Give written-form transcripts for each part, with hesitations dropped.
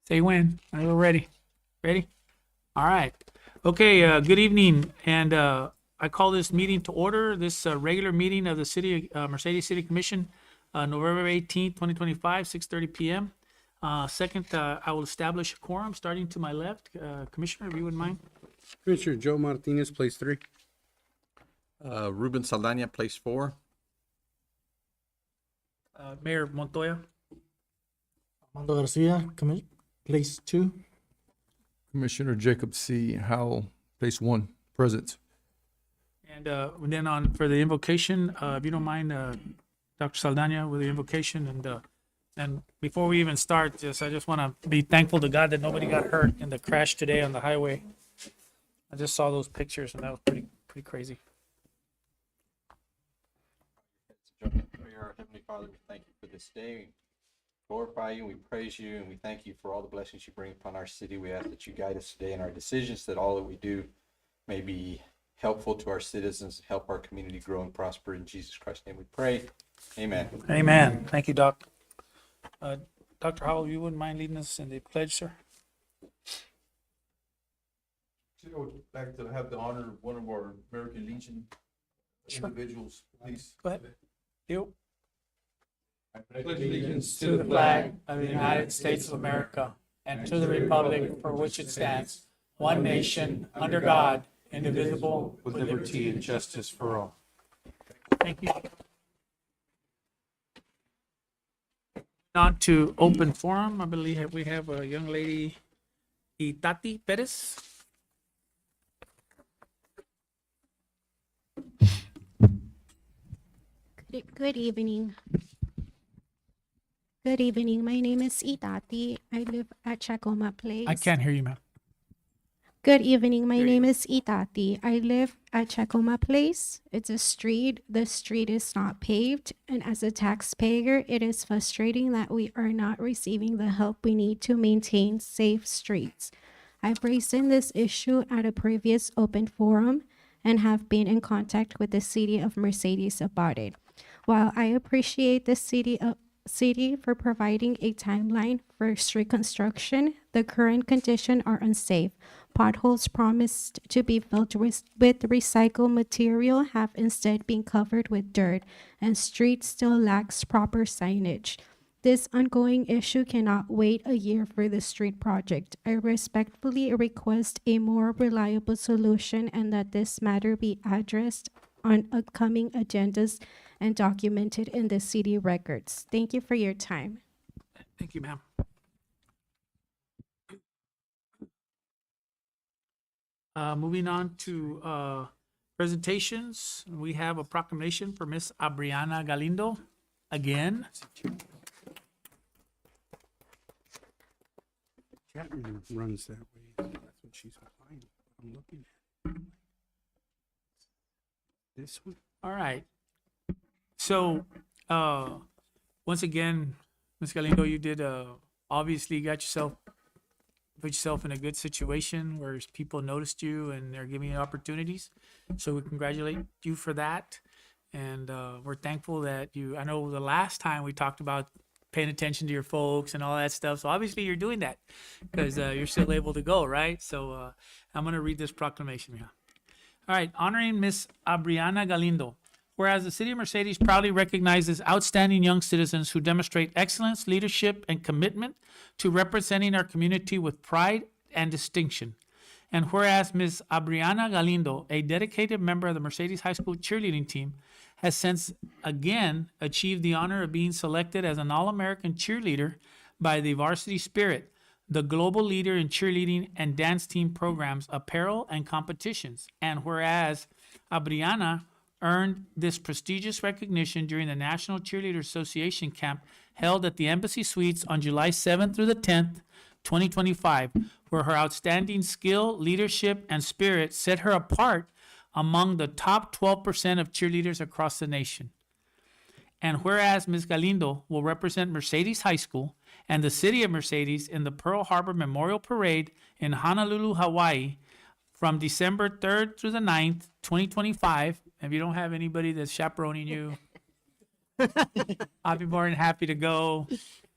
Say when. We're ready. Ready? All right. Okay, good evening. And I call this meeting to order, this regular meeting of the City, Mercedes City Commission, November 18th, 2025, 6:30 PM. Second, I will establish a quorum starting to my left. Commissioner, if you wouldn't mind. Commissioner Joe Martinez, place 3. Ruben Saldana, place 4. Mayor Montoya. Armando Garcia, place 2. Commissioner Jacob C. Howell, place 1, present. And then on for the invocation, if you don't mind, Dr. Saldana with the invocation. And before we even start, I just want to be thankful to God that nobody got hurt in the crash today on the highway. I just saw those pictures and that was pretty crazy. Our Heavenly Father, we thank you for this day. We glorify you, we praise you, and we thank you for all the blessings you bring upon our city. We ask that you guide us today in our decisions, that all that we do may be helpful to our citizens, help our community grow and prosper. In Jesus Christ's name we pray. Amen. Amen. Thank you, Doc. Dr. Howell, you wouldn't mind leading us in the pledge, sir? I would like to have the honor of one of our American Legion individuals, please. Go ahead. You. I pledge allegiance To the flag of the United States of America and to the republic for which it stands, one nation, under God, indivisible, with liberty and justice for all. Thank you. On to open forum, I believe we have a young lady, Itati Perez. Good evening. Good evening. My name is Itati. I live at Chacoma Place. I can't hear you, ma'am. Good evening. My name is Itati. I live at Chacoma Place. It's a street. The street is not paved. And as a taxpayer, it is frustrating that we are not receiving the help we need to maintain safe streets. I've raised in this issue at a previous open forum and have been in contact with the city of Mercedes about it. While I appreciate the city for providing a timeline for street construction, the current conditions are unsafe. Potholes promised to be filled with recycled material have instead been covered with dirt, and streets still lacks proper signage. This ongoing issue cannot wait a year for the street project. I respectfully request a more reliable solution and that this matter be addressed on upcoming agendas and documented in the city records. Thank you for your time. Thank you, ma'am. Moving on to presentations, we have a proclamation for Miss Abriana Galindo again. Chapman runs that way. That's what she's applying. I'm looking at this one. All right. So, once again, Ms. Galindo, you did obviously put yourself in a good situation where people noticed you and they're giving you opportunities. So we congratulate you for that. And we're thankful that I know the last time we talked about paying attention to your folks and all that stuff. So obviously you're doing that because you're still able to go, right? So I'm going to read this proclamation here. All right, honoring Miss Abriana Galindo. Whereas the City of Mercedes proudly recognizes outstanding young citizens who demonstrate excellence, leadership, and commitment to representing our community with pride and distinction. And whereas Ms. Abriana Galindo, a dedicated member of the Mercedes High School cheerleading team, has since again achieved the honor of being selected as an All-American cheerleader by the Varsity Spirit, the global leader in cheerleading and dance team programs, apparel, and competitions. And whereas Abriana earned this prestigious recognition during the National Cheerleader Association camp held at the Embassy Suites on July 7th through the 10th, 2025, where her outstanding skill, leadership, and spirit set her apart among the top 12% of cheerleaders across the nation. And whereas Ms. Galindo will represent Mercedes High School and the city of Mercedes in the Pearl Harbor Memorial Parade in Honolulu, Hawaii, from December 3rd through the 9th, 2025. If you don't have anybody that's chaperoning you, I'll be more than happy to go.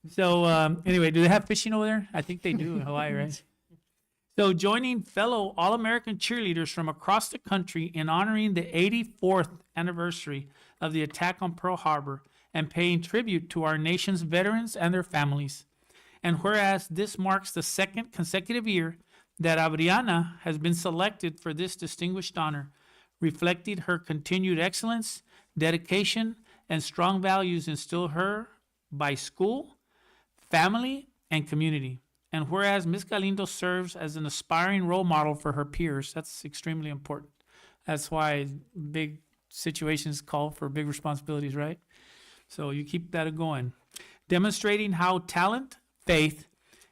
So anyway, do they have fishing over there? I think they do in Hawaii, right? So joining fellow All-American cheerleaders from across the country in honoring the 84th anniversary of the attack on Pearl Harbor and paying tribute to our nation's veterans and their families. And whereas this marks the second consecutive year that Adriana has been selected for this distinguished honor, reflecting her continued excellence, dedication, and strong values instilled her by school, family, and community. And whereas Ms. Galindo serves as an aspiring role model for her peers, that's extremely important. That's why big situations call for big responsibilities, right? So you keep that going. Demonstrating how talent, faith,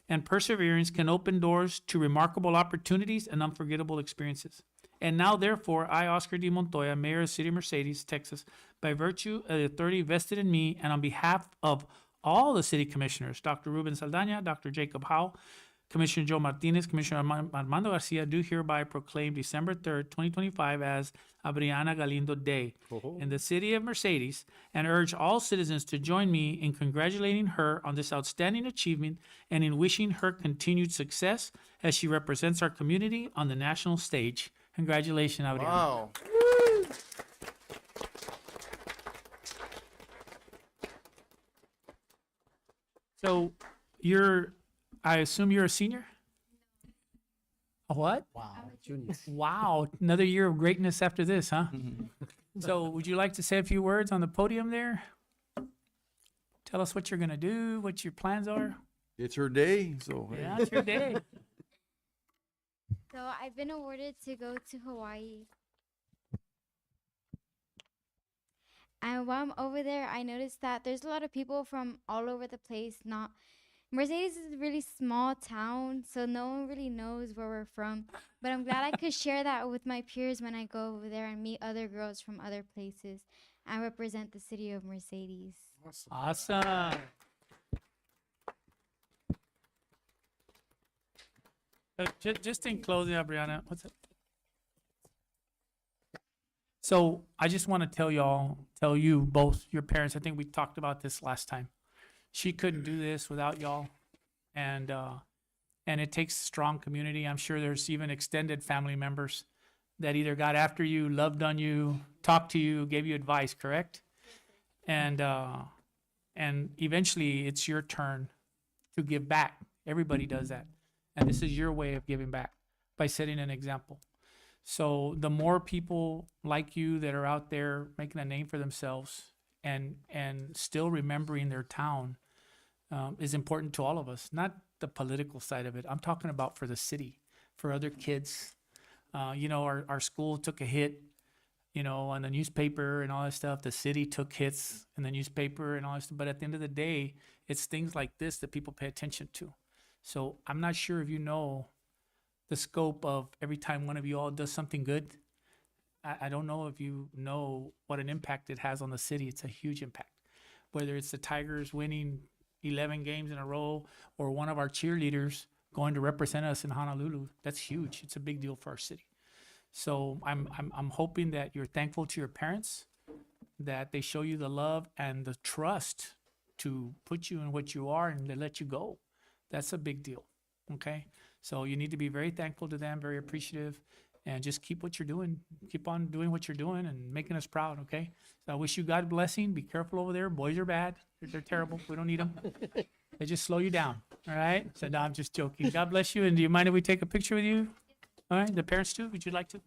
and perseverance can open doors to remarkable opportunities and unforgettable experiences. And now, therefore, I, Oscar D. Montoya, Mayor of the City of Mercedes, Texas, by virtue of the authority vested in me and on behalf of all the city commissioners, Dr. Ruben Saldana, Dr. Jacob Howe, Commissioner Joe Martinez, Commissioner Armando Garcia, do hereby proclaim December 3rd, 2025 as Adriana Galindo Day in the city of Mercedes and urge all citizens to join me in congratulating her on this outstanding achievement and in wishing her continued success as she represents our community on the national stage. Congratulations, Adriana. Wow. So I assume you're a senior? A what? Wow. Wow, another year of greatness after this, huh? So would you like to say a few words on the podium there? Tell us what you're gonna do, what your plans are. It's her day, so. hey. Yeah, it's your day. So I've been awarded to go to Hawaii. And while I'm over there, I noticed that there's a lot of people from all over the place. Not Mercedes is a really small town, so no one really knows where we're from. But I'm glad I could share that with my peers when I go over there and meet other girls from other places and represent the city of Mercedes. Awesome. Just in closing, Brianna, what's it? So I just want to tell you both, your parents, I think we talked about this last time. She couldn't do this without y'all. And it takes a strong community. I'm sure there's even extended family members that either got after you, loved on you, talked to you, gave you advice, correct? And eventually it's your turn to give back. Everybody does that. And this is your way of giving back by setting an example. So the more people like you that are out there making a name for themselves and still remembering their town is important to all of us, not the political side of it. I'm talking about for the city, for other kids. Our school took a hit, on the newspaper and all that stuff. The city took hits in the newspaper and all that stuff. But at the end of the day, it's things like this that people pay attention to. So I'm not sure if you know the scope of every time one of you all does something good. I don't know if you know what an impact it has on the city. It's a huge impact. Whether it's the Tigers winning 11 games in a row or one of our cheerleaders going to represent us in Honolulu, that's huge. It's a big deal for our city. So I'm hoping that you're thankful to your parents, that they show you the love and the trust to put you in what you are and to let you go. That's a big deal. Okay. So you need to be very thankful to them, very appreciative, and just keep what you're doing. Keep on doing what you're doing and making us proud. Okay. So I wish you God blessing. Be careful over there. Boys are bad. They're terrible. We don't need them. They just slow you down. All right. So no, I'm just joking. God bless you. And do you mind if we take a picture with you? All right. The parents too. Would you like to?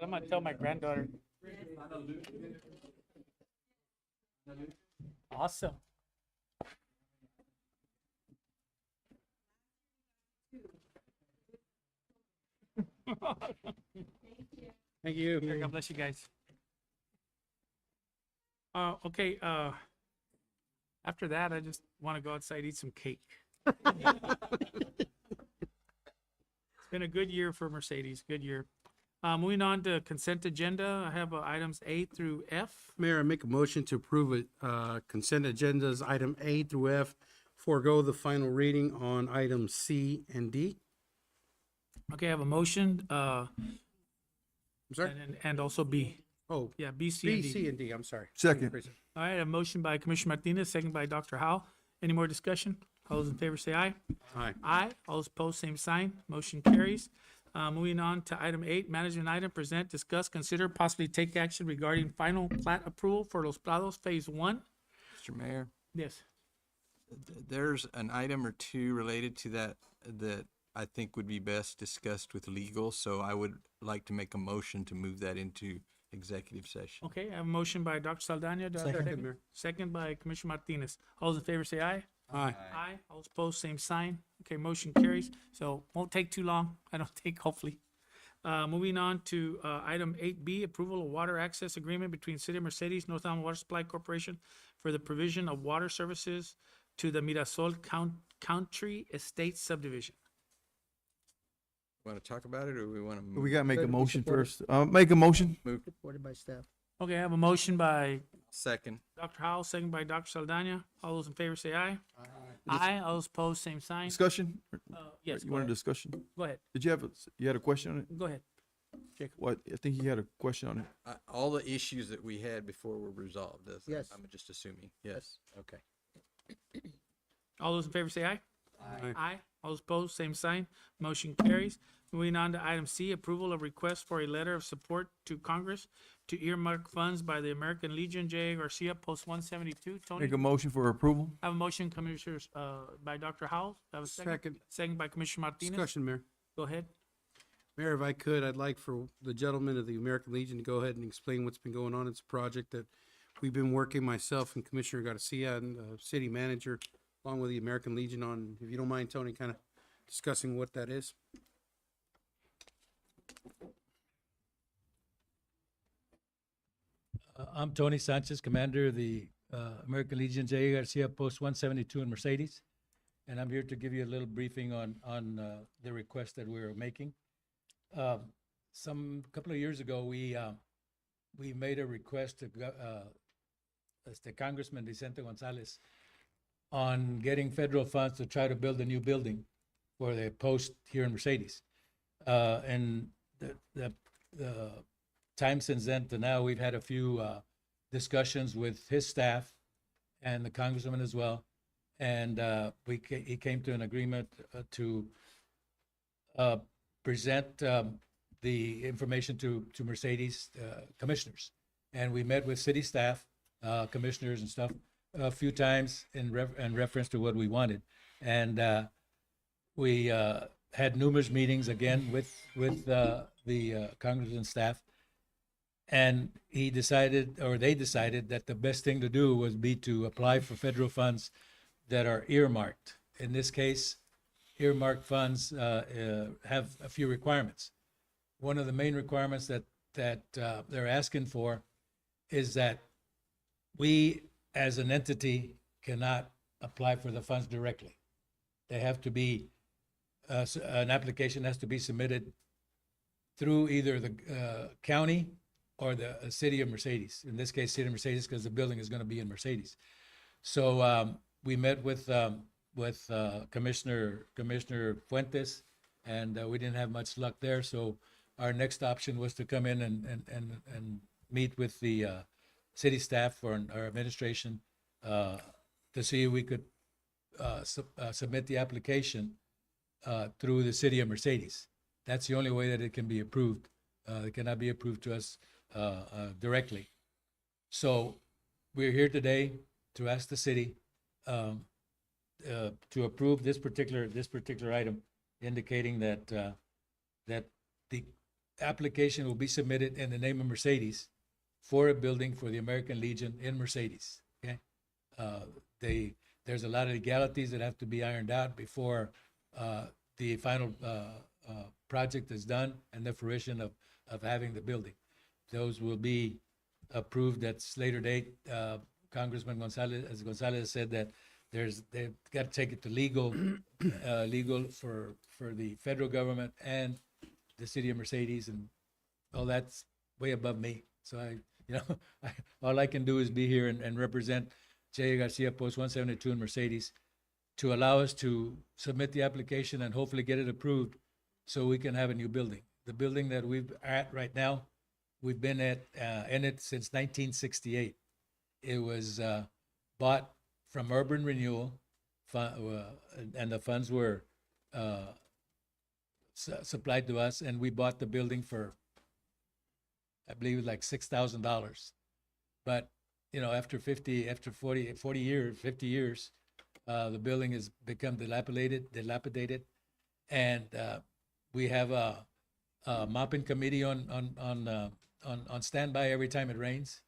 I'm gonna tell my granddaughter. Awesome. Thank you. Here, God bless you guys. Okay, after that, I just want to go outside, eat some cake. It's been a good year for Mercedes, good year. Moving on to consent agenda, I have items A through F. Mayor, I make a motion to approve it, consent agendas, item A through F, forego the final reading on items C and D. Okay, I have a motion, I'm sorry? and also B. Oh, Yeah, B, C, B, and D. C, and D, I'm sorry. Second. All right, a motion by Commissioner Martinez, second by Dr. Howe. Any more discussion? All those in favor say aye. Aye. Aye. All those opposed, same sign. Motion carries. Moving on to item 8, management item, present, discuss, consider, possibly take action regarding final plat approval for Los Prados Phase 1. Mr. Mayor, Yes. there's an item or two related to that that I think would be best discussed with legal, so I would like to make a motion to move that into executive session. Okay, I have a motion by Dr. Saldana. Do I have a Second, second? Mayor. Second by Commissioner Martinez. All those in favor say aye. Aye. Aye. All those opposed, same sign. Okay, motion carries. So won't take too long. I don't think, hopefully. Moving on to item 8B, approval of water access agreement between City of Mercedes, North Island Water Supply Corporation for the provision of water services to the Mirasol Country Estate subdivision. Want to talk about it, or we want to move? We gotta make a Better be motion supported. first. Make a motion. Supported by staff. Okay, I have a motion by Second. Dr. Howell, second by Dr. Saldana. All those in favor say aye. Aye. All those opposed, same sign. Discussion? Yes, You go want a ahead. discussion? Go ahead. Did you have, you had a question on it? Go ahead. What, I think he had a question on it. All the issues that we had before were resolved. Yes. I'm just assuming. Yes. Okay. All those in favor say aye. Aye. Aye. All those opposed, same sign. Motion carries. Moving on to item C, approval of request for a letter of support to Congress to earmark funds by the American Legion, J. Garcia, Post 172. Tony, Make a motion for approval? I have a motion, Commissioners, by Dr. Howell. I have a second. Second. Second by Commissioner Martinez. Discussion, Mayor. Go ahead. Mayor, if I could, I'd like for the gentleman of the American Legion to go ahead and explain what's been going on. It's a project that we've been working, myself and Commissioner Garcia and city manager, along with the American Legion on, if you don't mind, Tony, kind of discussing what that is. I'm Tony Sanchez, commander of the American Legion J. Garcia Post 172 in Mercedes. And I'm here to give you a little briefing on the request that we're making. Couple of years ago, we made a request to Congressman Vicente Gonzalez on getting federal funds to try to build a new building for the post here in Mercedes. And the time since then to now, we've had a few discussions with his staff and the congressman as well. And he came to an agreement to present the information to Mercedes commissioners. And we met with city staff, commissioners and stuff a few times in reference to what we wanted. And we had numerous meetings again with the congressman staff. And they decided that the best thing to do was be to apply for federal funds that are earmarked. In this case, earmarked funds have a few requirements. One of the main requirements that they're asking for is that we, as an entity, cannot apply for the funds directly. They have to be, an application has to be submitted through either the county or the city of Mercedes. In this case, city of Mercedes, because the building is going to be in Mercedes. So we met with Commissioner Fuentes, and we didn't have much luck there. So our next option was to come in and meet with the city staff or our administration to see if we could submit the application through the city of Mercedes. That's the only way that it can be approved. It cannot be approved to us directly. So we're here today to ask the city to approve this particular item, indicating that that application will be submitted in the name of Mercedes for a building for the American Legion in Mercedes, okay? There's a lot of legalities that have to be ironed out before the final project is done and the fruition of having the building. Those will be approved at later date. Congressman Gonzalez, as Gonzalez said, that they've got to take it to legal for the federal government and the city of Mercedes, and all that's way above me. So all I can do is be here and represent J. Garcia Post 172 in Mercedes to allow us to submit the application and hopefully get it approved so we can have a new building. The building that we're at right now, we've been in it since 1968. It was bought from Urban Renewal, and the funds were supplied to us, and we bought the building for, I believe, like $6,000. But after 40 years, 50 years, the building has become dilapidated, and we have a mopping committee on standby every time it rains.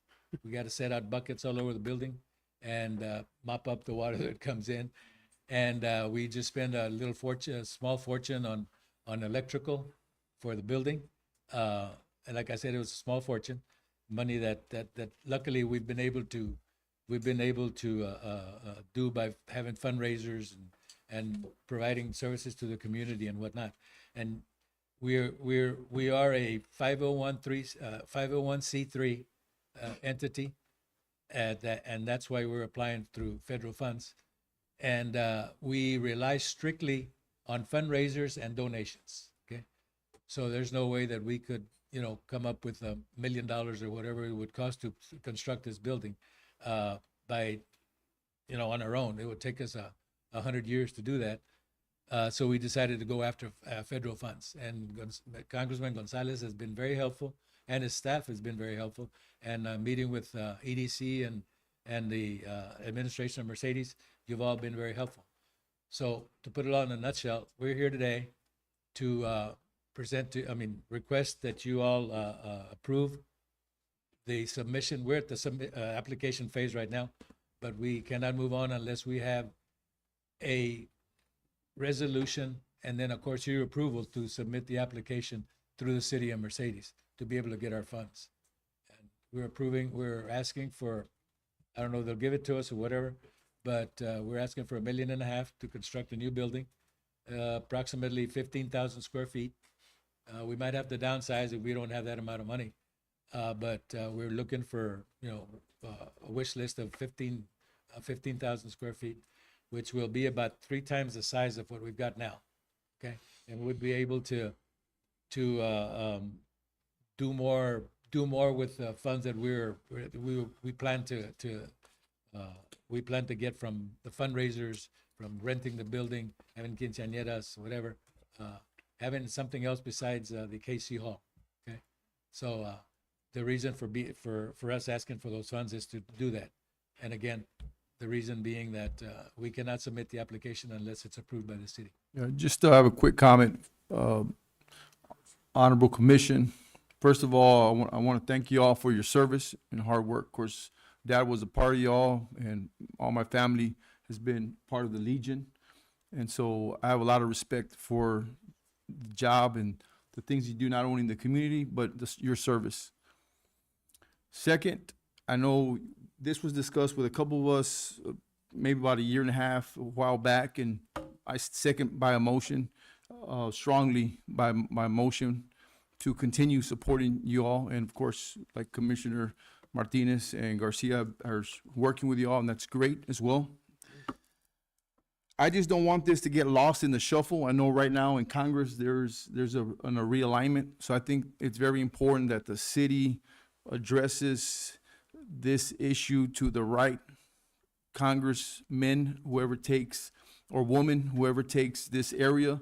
We got to set out buckets all over the building and mop up the water that comes in, and we just spend a small fortune on electrical for the building. And like I said, it was a small fortune, money that luckily we've been able to do by having fundraisers and providing services to the community and whatnot. And we are a 501c3 entity, and that's why we're applying through federal funds. And we rely strictly on fundraisers and donations. Okay, so there's no way that we could come up with $1 million or whatever it would cost to construct this building by on our own. It would take us 100 years to do that. So we decided to go after federal funds, and Congressman Gonzalez has been very helpful, and his staff has been very helpful. And meeting with EDC and the administration of Mercedes, you've all been very helpful. So to put it all in a nutshell, we're here today to request that you all approve the submission. We're at the application phase right now, but we cannot move on unless we have a resolution and then, of course, your approval to submit the application through the city of Mercedes to be able to get our funds. And we're asking for, I don't know if they'll give it to us or whatever, but we're asking for $1.5 million to construct a new building, approximately 15,000 square feet. We might have to downsize if we don't have that amount of money, but we're looking for a wish list of 15,000 square feet, which will be about 3 times the size of what we've got now. Okay, and we'd be able to do more with the funds that we plan to get from the fundraisers, from renting the building, having quinceañeras, whatever, having something else besides the KC Hall. Okay, so the reason for us asking for those funds is to do that. And again, the reason being that we cannot submit the application unless it's approved by the city. Yeah, just to have a quick comment, Honorable Commission. First of all, I want to thank you all for your service and hard work. Of course, Dad was a part of y'all, and all my family has been part of the Legion. And so I have a lot of respect for the job and the things you do, not only in the community, but your service. Second, I know this was discussed with a couple of us maybe about 1.5 years, a while back, and I second by a motion, strongly by motion, to continue supporting you all. And of course, like Commissioner Martinez and Garcia are working with you all, and that's great as well. I just don't want this to get lost in the shuffle. I know right now in Congress, there's a realignment. So I think it's very important that the city addresses this issue to the right congressman, whoever takes, or woman, whoever takes this area.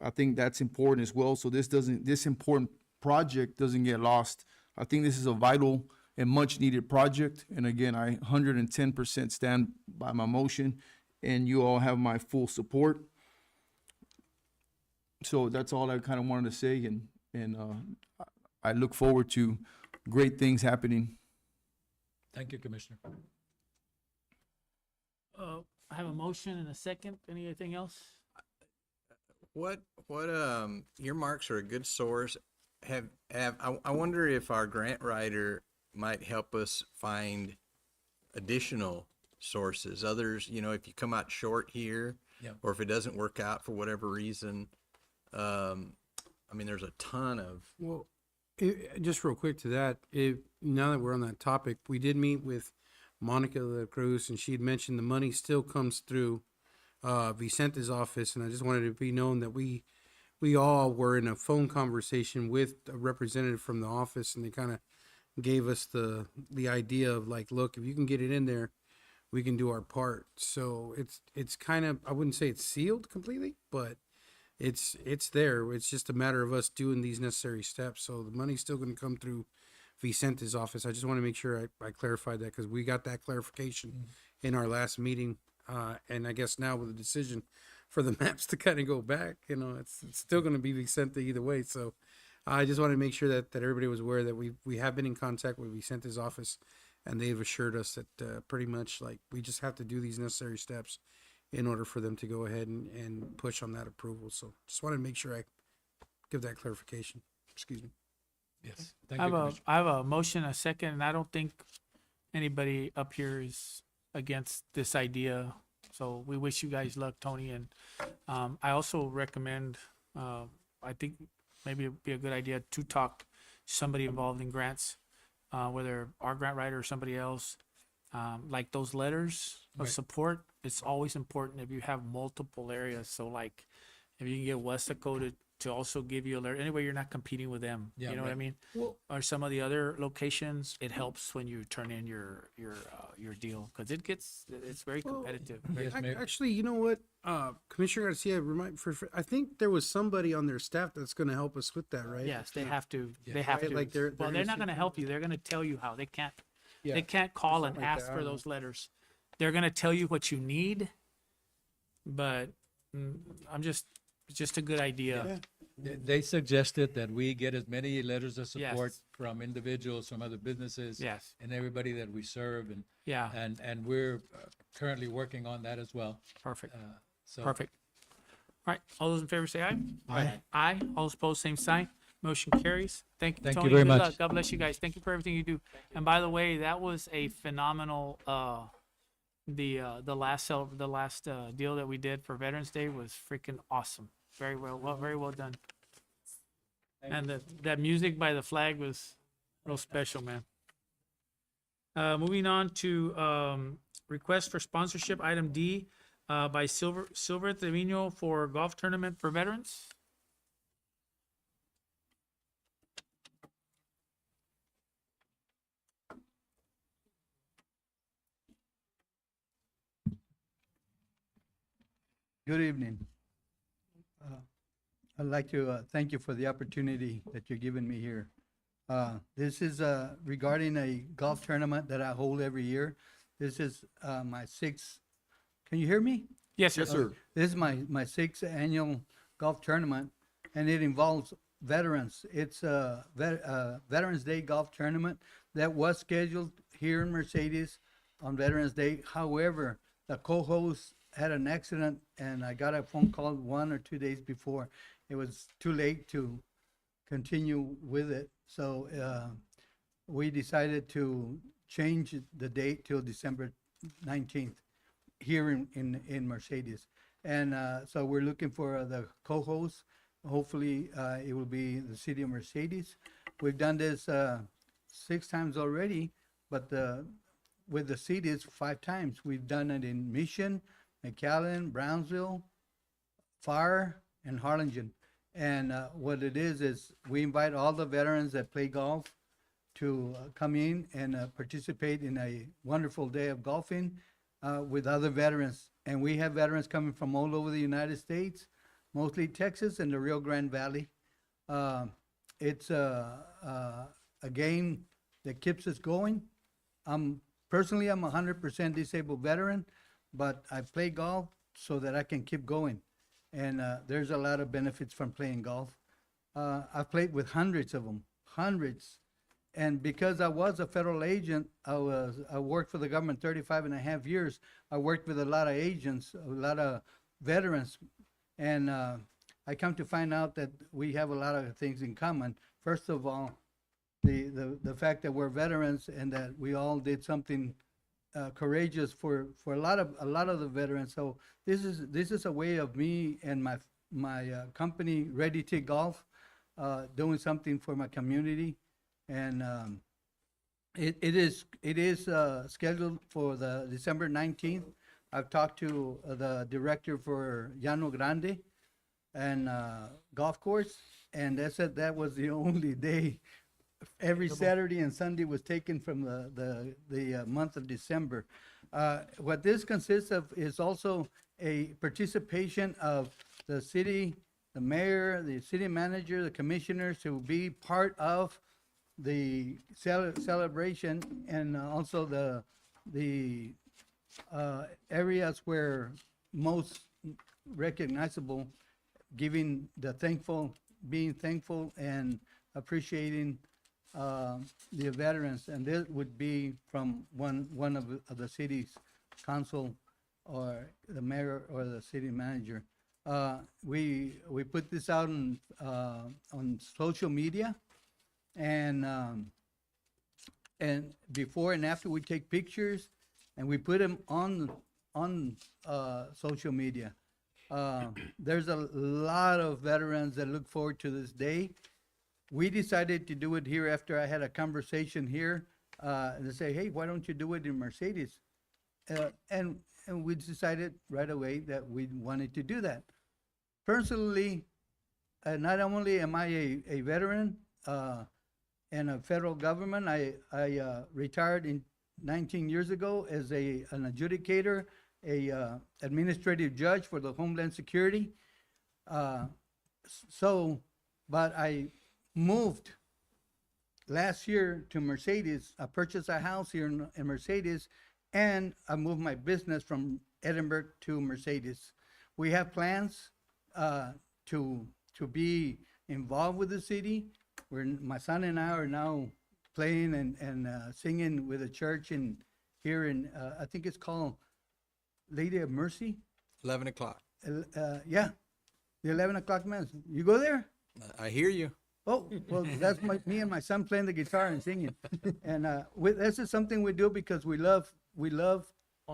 I think that's important as well. So this important project doesn't get lost. I think this is a vital and much needed project. And again, I 110% stand by my motion, and you all have my full support. So that's all I kind of wanted to say. and I look forward to great things happening. Thank you, Commissioner. I have a motion and a second. Anything else? What earmarks are a good source. I wonder if our grant writer might help us find additional sources. Others, you know, if you come out short here, Yeah. or if it doesn't work out for whatever reason, I mean, there's a ton of. Well, just real quick to that, now that we're on that topic, we did meet with Monica de la Cruz, and she had mentioned the money still comes through Vicente's office, and I just wanted it to be known that we all were in a phone conversation with a representative from the office, and they kind of gave us the idea of like, look, if you can get it in there, we can do our part. So it's kind of, I wouldn't say it's sealed completely, but it's there. It's just a matter of us doing these necessary steps. So the money's still going to come through Vicente's office. I just want to make sure I clarified that, because we got that clarification in our last meeting. And I guess now with the decision for the maps to kind of go back, you know, it's still going to be Vicente either way. So I just wanted to make sure that everybody was aware that we have been in contact with Vicente's office, and they've assured us that pretty much like we just have to do these necessary steps in order for them to go ahead and push on that approval. So just wanted to make sure I give that clarification. Excuse me. Yes. I Thank have you, a, Commissioner. I have a motion, a second, and I don't think anybody up here is against this idea. So we wish you guys luck, Tony. And I also recommend, I think maybe it'd be a good idea to talk to somebody involved in grants, whether our grant writer or somebody else. Like those letters of Right. support, it's always important if you have multiple areas. So like if you can get Westaco to also give you a letter, anyway, you're not competing with them. Yeah, You know what I right. mean? Or some of the other locations, it helps when you turn in your deal, because it's very competitive. Yes, Mayor. Actually, you know what, Commissioner Garcia, I think there was somebody on their staff that's going to help us with that, right? Yes, they have to, Yeah. they have Right, to. like they're Well, gonna they're not sit gonna help you. They're gonna tell you how. They can't Yeah. call and something like ask that, I for don't know. those letters. They're gonna tell you what you need, but it's just a good idea. They suggested that we get as many letters of support Yes. from individuals, from other businesses. Yes. And everybody that we serve, Yeah, and we're currently working on that as well. perfect, So perfect. All right, all those in favor say aye. Aye. Aye, all those opposed, same sign. Motion carries. Thank you, Thank you Tony. very Good much. luck. God bless you guys. Thank you for everything you do. And by the way, that was a phenomenal, the last deal that we did for Veterans Day was freaking awesome. Very well done. And that music by the flag was real special, man. Moving on to request for sponsorship, item D, by Silver Trevino for golf tournament for veterans. Good evening. I'd like to thank you for the opportunity that you're giving me here. This is regarding a golf tournament that I hold every year. This is my sixth, can you hear me? Yes, sir. Yes, sir. This is my sixth annual golf tournament, and it involves veterans. It's a Veterans Day golf tournament that was scheduled here in Mercedes on Veterans Day. However, the co-host had an accident, and I got a phone call 1 or 2 days before. It was too late to continue with it, so we decided to change the date till December 19th here in Mercedes. And so we're looking for the co-host. Hopefully, it will be the city of Mercedes. We've done this 6 times already, but with the city, it's 5 times. We've done it in Mission, McAllen, Brownsville, Far, and Harlingen. And what it is we invite all the veterans that play golf to come in and participate in a wonderful day of golfing with other veterans. And we have veterans coming from all over the United States, mostly Texas and the Rio Grande Valley. It's a game that keeps us going. Personally, I'm a 100% disabled veteran, but I play golf so that I can keep going. And there's a lot of benefits from playing golf. I've played with hundreds of them, hundreds. And because I was a federal agent, I worked for the government 35 and a half years. I worked with a lot of agents, a lot of veterans. And I come to find out that we have a lot of things in common. First of all, the fact that we're veterans and that we all did something courageous for a lot of the veterans. So this is a way of me and my company, Ready to Golf, doing something for my community. And it is scheduled for the December 19th. I've talked to the director for Llano Grande and golf course, and they said that was the only day. Every Saturday and Sunday was taken from the month of December. What this consists of is also a participation of the city, the mayor, the city manager, the commissioners to be part of the celebration, and also the areas where most recognizable, being thankful and appreciating the veterans, and this would be from one of the city's council or the mayor or the city manager. We put this out on social media, and before and after we take pictures, and we put them on social media. There's a lot of veterans that look forward to this day. We decided to do it here after I had a conversation here, and say, hey, why don't you do it in Mercedes? And we decided right away that we wanted to do that. Personally, not only am I a veteran and a federal government, I retired 19 years ago as an adjudicator, a administrative judge for the Homeland Security. But I moved last year to Mercedes. I purchased a house here in Mercedes, and I moved my business from Edinburgh to Mercedes. We have plans to be involved with the city. My son and I are now playing and singing with a church here in I think it's called Lady of Mercy. 11 o'clock. Yeah, the 11 o'clock mass. You go there? I hear you. Oh, well, that's me and my son playing the guitar and singing. And this is something we do because we love On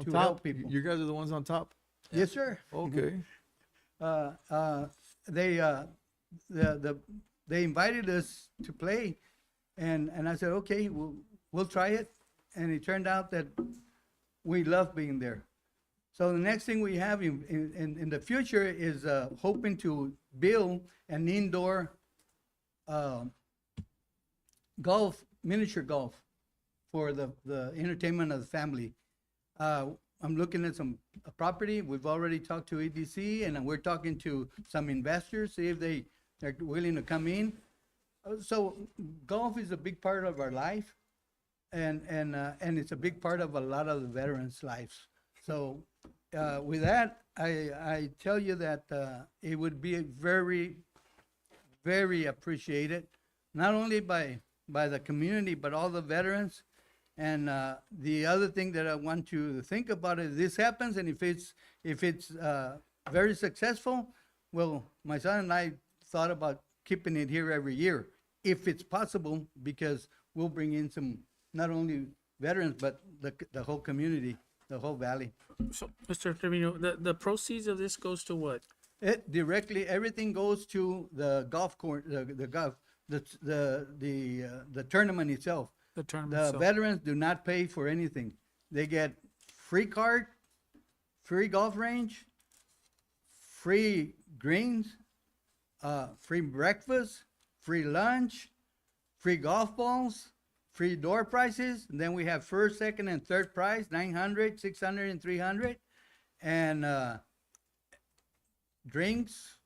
to top, help people. you guys are the ones on top? Yes, sir. Okay. They invited us to play, and I said, okay, we'll try it. And it turned out that we love being there. So the next thing we have in the future is hoping to build an indoor miniature golf for the entertainment of the family. I'm looking at some property. We've already talked to EDC, and we're talking to some investors, see if they're willing to come in. So golf is a big part of our life, and it's a big part of a lot of the veterans' lives. So with that, I tell you that it would be very, very appreciated, not only by the community, but all the veterans. And the other thing that I want you to think about is this happens, and if it's very successful, well, my son and I thought about keeping it here every year, if it's possible, because we'll bring in some, not only veterans, but the whole community, the whole valley. So, Mr. Trevino, the proceeds of this goes to what? It directly, everything goes to the golf course, the tournament itself. The tournament The itself. veterans do not pay for anything. They get free card, free golf range, free greens, free breakfast, free lunch, free golf balls, free door prizes. And then we have first, second, and third prize, 900, 600, and 300. And drinks,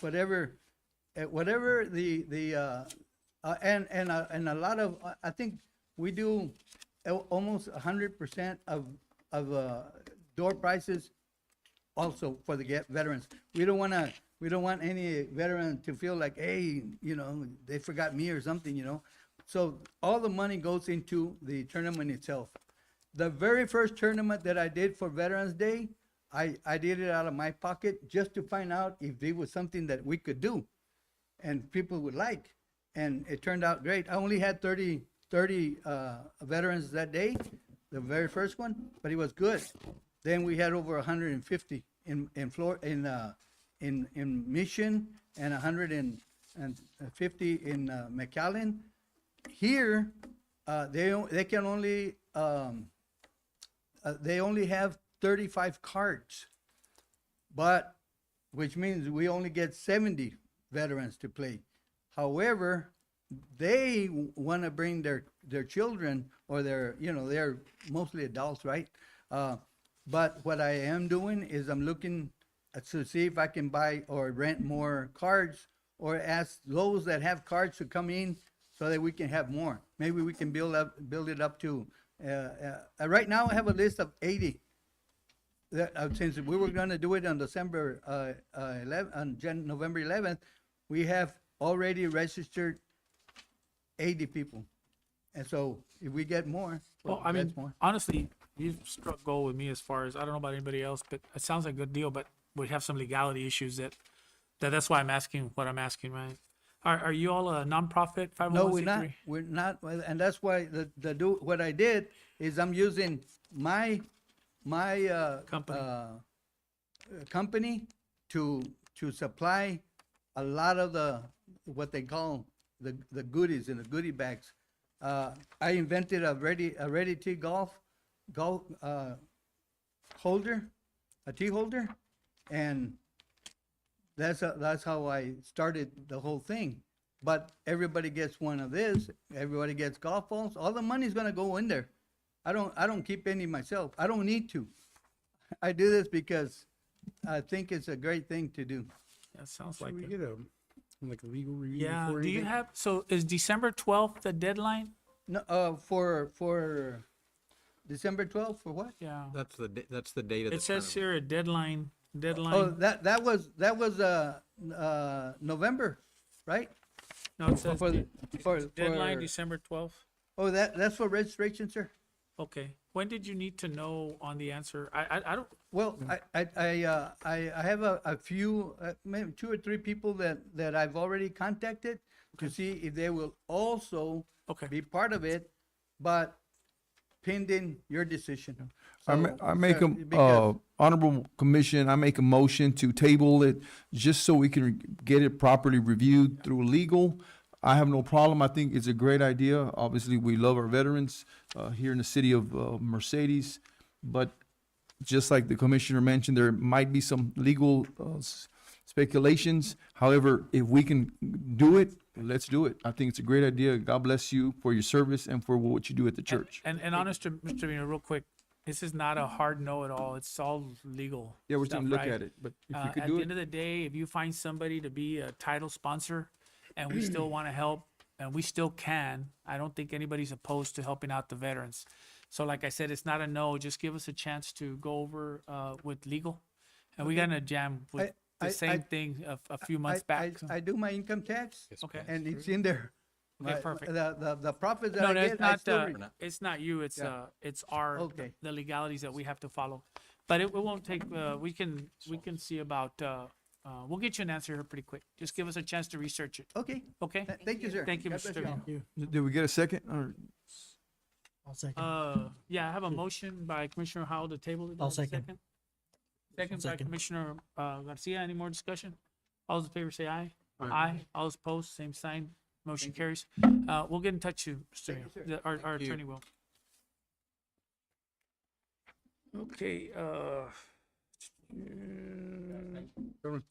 whatever and a lot of, I think we do almost 100% of door prizes also for the veterans. We don't want We don't want any veteran to feel like, hey, they forgot me or something. So all the money goes into the tournament itself. The very first tournament that I did for Veterans Day, I did it out of my pocket just to find out if it was something that we could do and people would like. And it turned out great. I only had 30 veterans that day, the very first one, but it was good. Then we had over 150 in Mission and 150 in McAllen. Here, they can only they only have 35 cards, but which means we only get 70 veterans to play. However, they want to bring their children or they're mostly adults, right? But what I am doing is I'm looking to see if I can buy or rent more cards or ask those that have cards to come in so that we can have more. Maybe we can build it up to, right now I have a list of 80. Since we were going to do it on November 11th, we have already registered 80 people. And so if we get more, Well, I that's mean, more. honestly, you've struck gold with me as far as, I don't know about anybody else, but it sounds like a good deal, but we have some legality issues that's why I'm asking what I'm asking, right? Are you all a nonprofit, 501c3? No, we're not. We're not, and that's why what I did is I'm using my Company. company to supply a lot of what they call the goodies in the goodie bags. I invented a ready tea golf holder, a tea holder, and that's how I started the whole thing. But everybody gets one of this. Everybody gets golf balls. All the money's gonna go in there. I don't keep any myself. I don't need to. I do this because I think it's a great thing to do. That sounds Should like we it. get a legal review? Yeah, before do you anything? have, so is December 12th the deadline? No, for December 12th, for what? Yeah. That's the date of the It says tournament. here a deadline, Oh, that was November, right? no, it says For deadline December 12th. Oh, that's for registration, sir. Okay. When did you need to know on the answer? I don't, Well, I have a few, maybe 2 or 3 people that I've already contacted to see if they will also okay. be part of it, but pending your decision. I make a, because- honorable commission, I make a motion to table it just so we can get it properly reviewed through legal. I have no problem. I think it's a great idea. Obviously, we love our veterans, here in the city of, Mercedes. But just like the commissioner mentioned, there might be some legal, speculations. However, if we can do it, let's do it. I think it's a great idea. God bless you for your service and for what you do at the church. And honest, Mr. Trevino, real quick, this is not a hard no at all. It's all legal. Yeah, we're stuff, going to look right? at it, but if you At could the do end it, of the day, if you find somebody to be a title sponsor and we still want to help and we still can, I don't think anybody's opposed to helping out the veterans. So like I said, it's not a no, just give us a chance to go over, with legal. And we got in a jam with I- the same thing a few months back. so- I do my income tax, Okay. and it's in there. Okay, perfect. The profits that No, I no, get, it's I not, still. it's not you, it's, Yeah. it's our, Okay. the legalities that we have to follow. But it won't take, we can see about, we'll get you an answer here pretty quick. Just give us a chance to research it, Okay, okay? thank you, sir. Thank you, God Mr. bless you Trevino. all. did we get a second? Or I'll second. Yeah, I have a motion by Commissioner Howell to table it. I'll Do I have a second. Second by Second. Commissioner, Garcia. Any more discussion? All those in favor say aye. Aye. All those opposed, same sign. Motion carries. We'll get in touch with you, Mr. Thank you, sir. Trevino. Our Thank you. attorney will. Okay,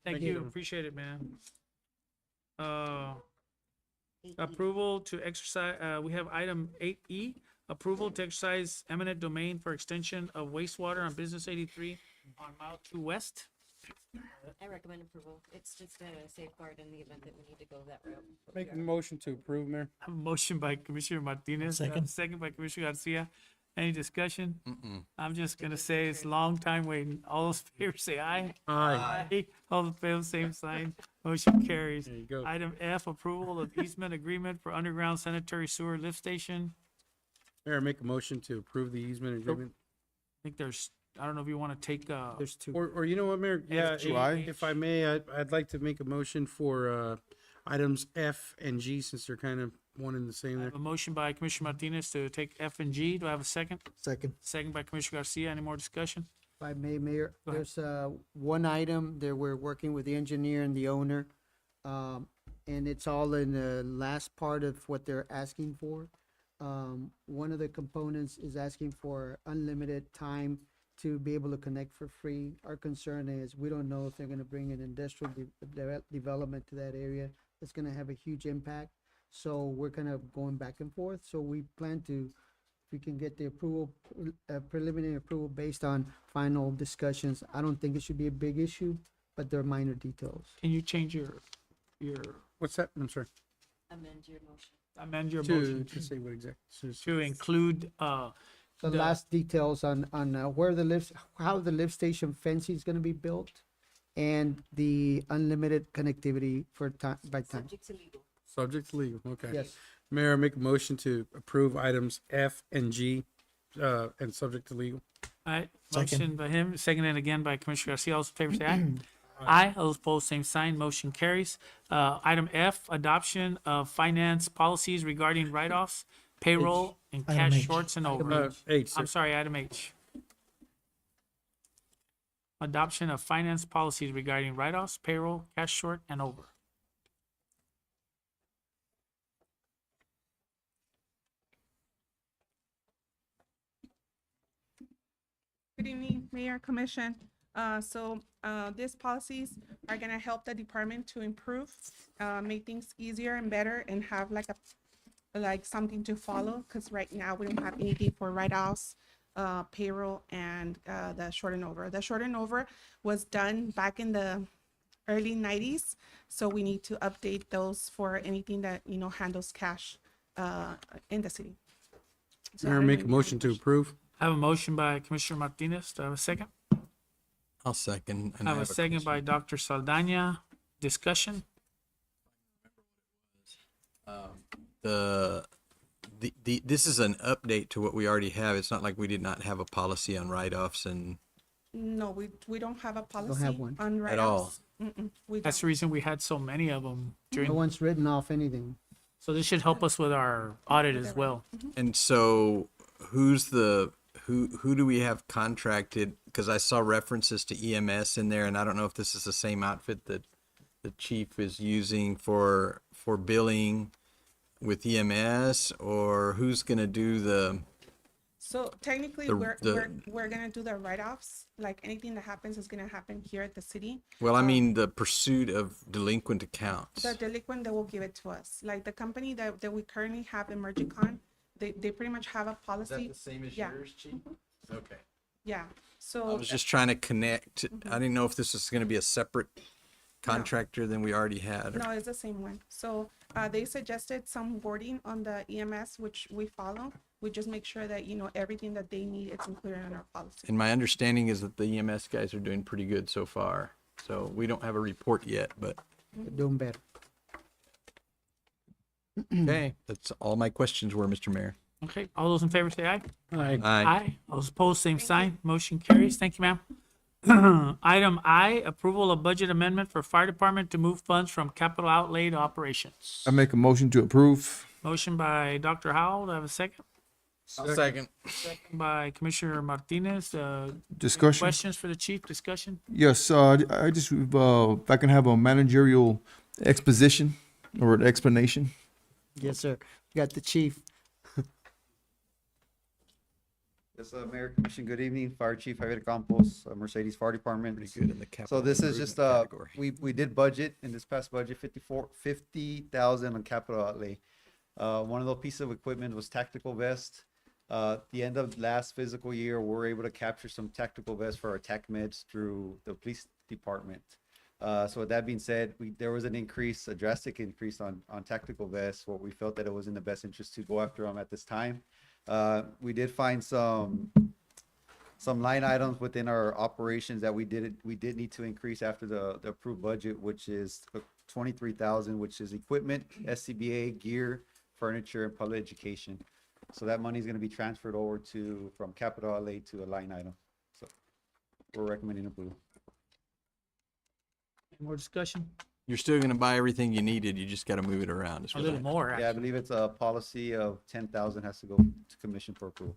thank you, appreciate it, man. Approval to exercise, we have item 8E, approval to exercise eminent domain for extension of wastewater on Business 83 on Mile 2 West. I recommend approval. It's just a safeguard in the event that we need to go that route. Make a motion to approve, Mayor. I have a motion by Commissioner Martinez, Second. second by Commissioner Garcia. Any discussion? Mm-mm. I'm just gonna say it's a long time waiting. All those in favor say aye. Aye. All the favor, same sign. Motion carries. There you go. Item F, approval of easement agreement for underground sanitary sewer lift station. Mayor, make a motion to approve the easement agreement. I think there's, I don't know if you want to take, There's two. Or you know what, Mayor? Yeah, G. if I may, I'd like to make a motion for, items F and G since they're kind of one and the same there. a motion by Commissioner Martinez to take F and G. Do I have a second? Second. Second by Commissioner Garcia. Any more discussion? If I may, Mayor, Go ahead. there's one item that we're working with the engineer and the owner. And it's all in the last part of what they're asking for. One of the components is asking for unlimited time to be able to connect for free. Our concern is we don't know if they're gonna bring an industrial development to that area. It's gonna have a huge impact. So we're kind of going back and forth. So we plan to, if we can get the approval, preliminary approval based on final discussions. I don't think it should be a big issue, but there are minor details. Can you change your, What's that? I'm sorry. Amend your motion. amend your To, motion to say what exactly? to include, The The- last details on where the lift, how the lift station fencing is gonna be built, and the unlimited connectivity for time, by time. Subject to legal. Subject to legal, okay. Yes. Mayor, make a motion to approve items F and G, and subject to legal. all right, Second. motion by him, seconded again by Commissioner Garcia. All those in favor say aye. Aye. All those opposed, same sign. Motion carries. Item F, adoption of finance policies regarding write-offs, payroll, and Item cash H. shorts and Item over. H, sir. I'm sorry, item H. Adoption of finance policies regarding write-offs, payroll, cash short, and over. Good evening, Mayor, Commission. These policies are gonna help the department to improve, make things easier and better and have like something to follow. Cause right now we don't have anything for write-offs, payroll and, the short and over. The short and over was done back in the early 90s. So we need to update those for anything that, handles cash, in the city. So I Mayor, don't know make if a you motion to approve. I have a motion by Commissioner Martinez. Do I have a second? I'll second. And I have a second by Dr. Saldana. Discussion? This is an update to what we already have. It's not like we did not have a policy on write-offs and No, we don't have a policy one. on At all. write-offs. Mm-mm, we That's the don't. reason we had so many of them No during, one's written off anything. so this should help us with our audit as well. And so who do we have contracted? Because I saw references to EMS in there, and I don't know if this is the same outfit that the chief is using for billing with EMS, or who's gonna do the, So technically, The- we're gonna do the write-offs. Like anything that happens is gonna happen here at the city. well, I mean, the pursuit of delinquent accounts. The delinquent, they will give it to us. Like the company that we currently have, Emergicon, they pretty much have a policy. same as Yeah. Chief? Okay. Yeah, I so, was just trying to connect. I didn't know if this was gonna be a separate contractor than we already had. no, it's the same one. So, they suggested some wording on the EMS, which we follow. We just make sure that, everything that they need, it's included in our policy. And my understanding is that the EMS guys are doing pretty good so far. So we don't have a report yet, but They're doing better. okay, that's all my questions were, Mr. Mayor. Okay, all those in favor say aye. Aye. Aye. All those opposed, same sign. Motion carries. Thank you, ma'am. Item I, approval of budget amendment for fire department to move funds from capital outlay to operations. I make a motion to approve. Motion by Dr. Howell. Do I have a second? Second. Second by Commissioner Martinez. Discussion? Questions for the chief? Discussion? Yes, I just, if I can have a managerial exposition or an explanation. Yes, sir. Got the chief. Yes, Mayor, Commission, good evening. Fire Chief Javier Campos, Mercedes Fire Department. Pretty good in the capital. So this is just, improvement category. we did budget in this past budget, 50,000 on capital outlay. One of those pieces of equipment was tactical vest. The end of last fiscal year, we were able to capture some tactical vests for our TAC meds through the police department. So with that being said, there was an increase, a drastic increase on tactical vests. What we felt that it was in the best interest to go after them at this time. We did find some line items within our operations that we did need to increase after the approved budget, which is 23,000, which is equipment, SCBA, gear, furniture, and public education. So that money is going to be transferred over from capital outlay to a line item. So we're recommending approval. Any more discussion? You're still gonna buy everything you needed, you just gotta move it around. is A what little I- more, Yeah, I actually. believe it's a policy of 10,000 has to go to commission for approval.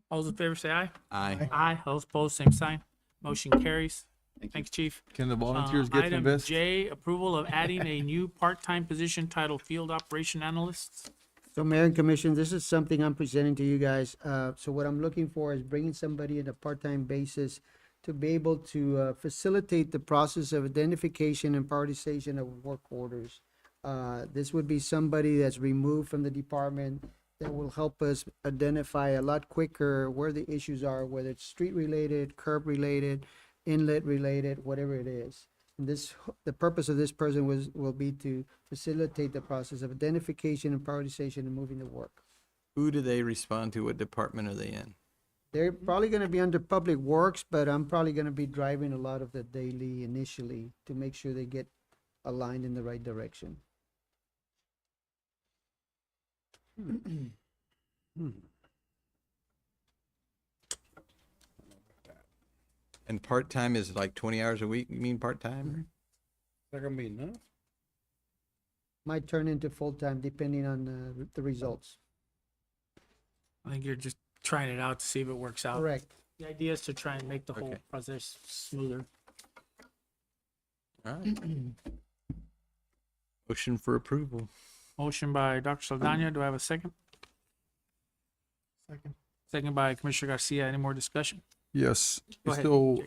All those in favor say aye. Aye. Aye. All those opposed, same sign. Motion carries. Thank you. Thanks, Chief. Can the volunteers get some Item vests? J, approval of adding a new part-time position titled Field Operation Analyst. So Mayor and Commission, this is something I'm presenting to you guys. So what I'm looking for is bringing somebody in a part-time basis to be able to facilitate the process of identification and prioritization of work orders. This would be somebody that's removed from the department that will help us identify a lot quicker where the issues are, whether it's street-related, curb-related, inlet-related, whatever it is. And the purpose of this person will be to facilitate the process of identification and prioritization and moving the work. Who do they respond to? What department are they in? They're probably gonna be under Public Works, but I'm probably gonna be driving a lot of the daily initially to make sure they get aligned in the right direction. And part-time is like 20 hours a week, you mean part-time? Is that gonna be enough? Might turn into full-time depending on the results. I think you're just trying it out to see if it works out. Correct. The idea is to try and make the whole Okay. process smoother. All right. Motion for approval. Motion by Dr. Saldana. Do I have a second? Second. Second by Commissioner Garcia. Any more discussion? Yes. Go ahead. So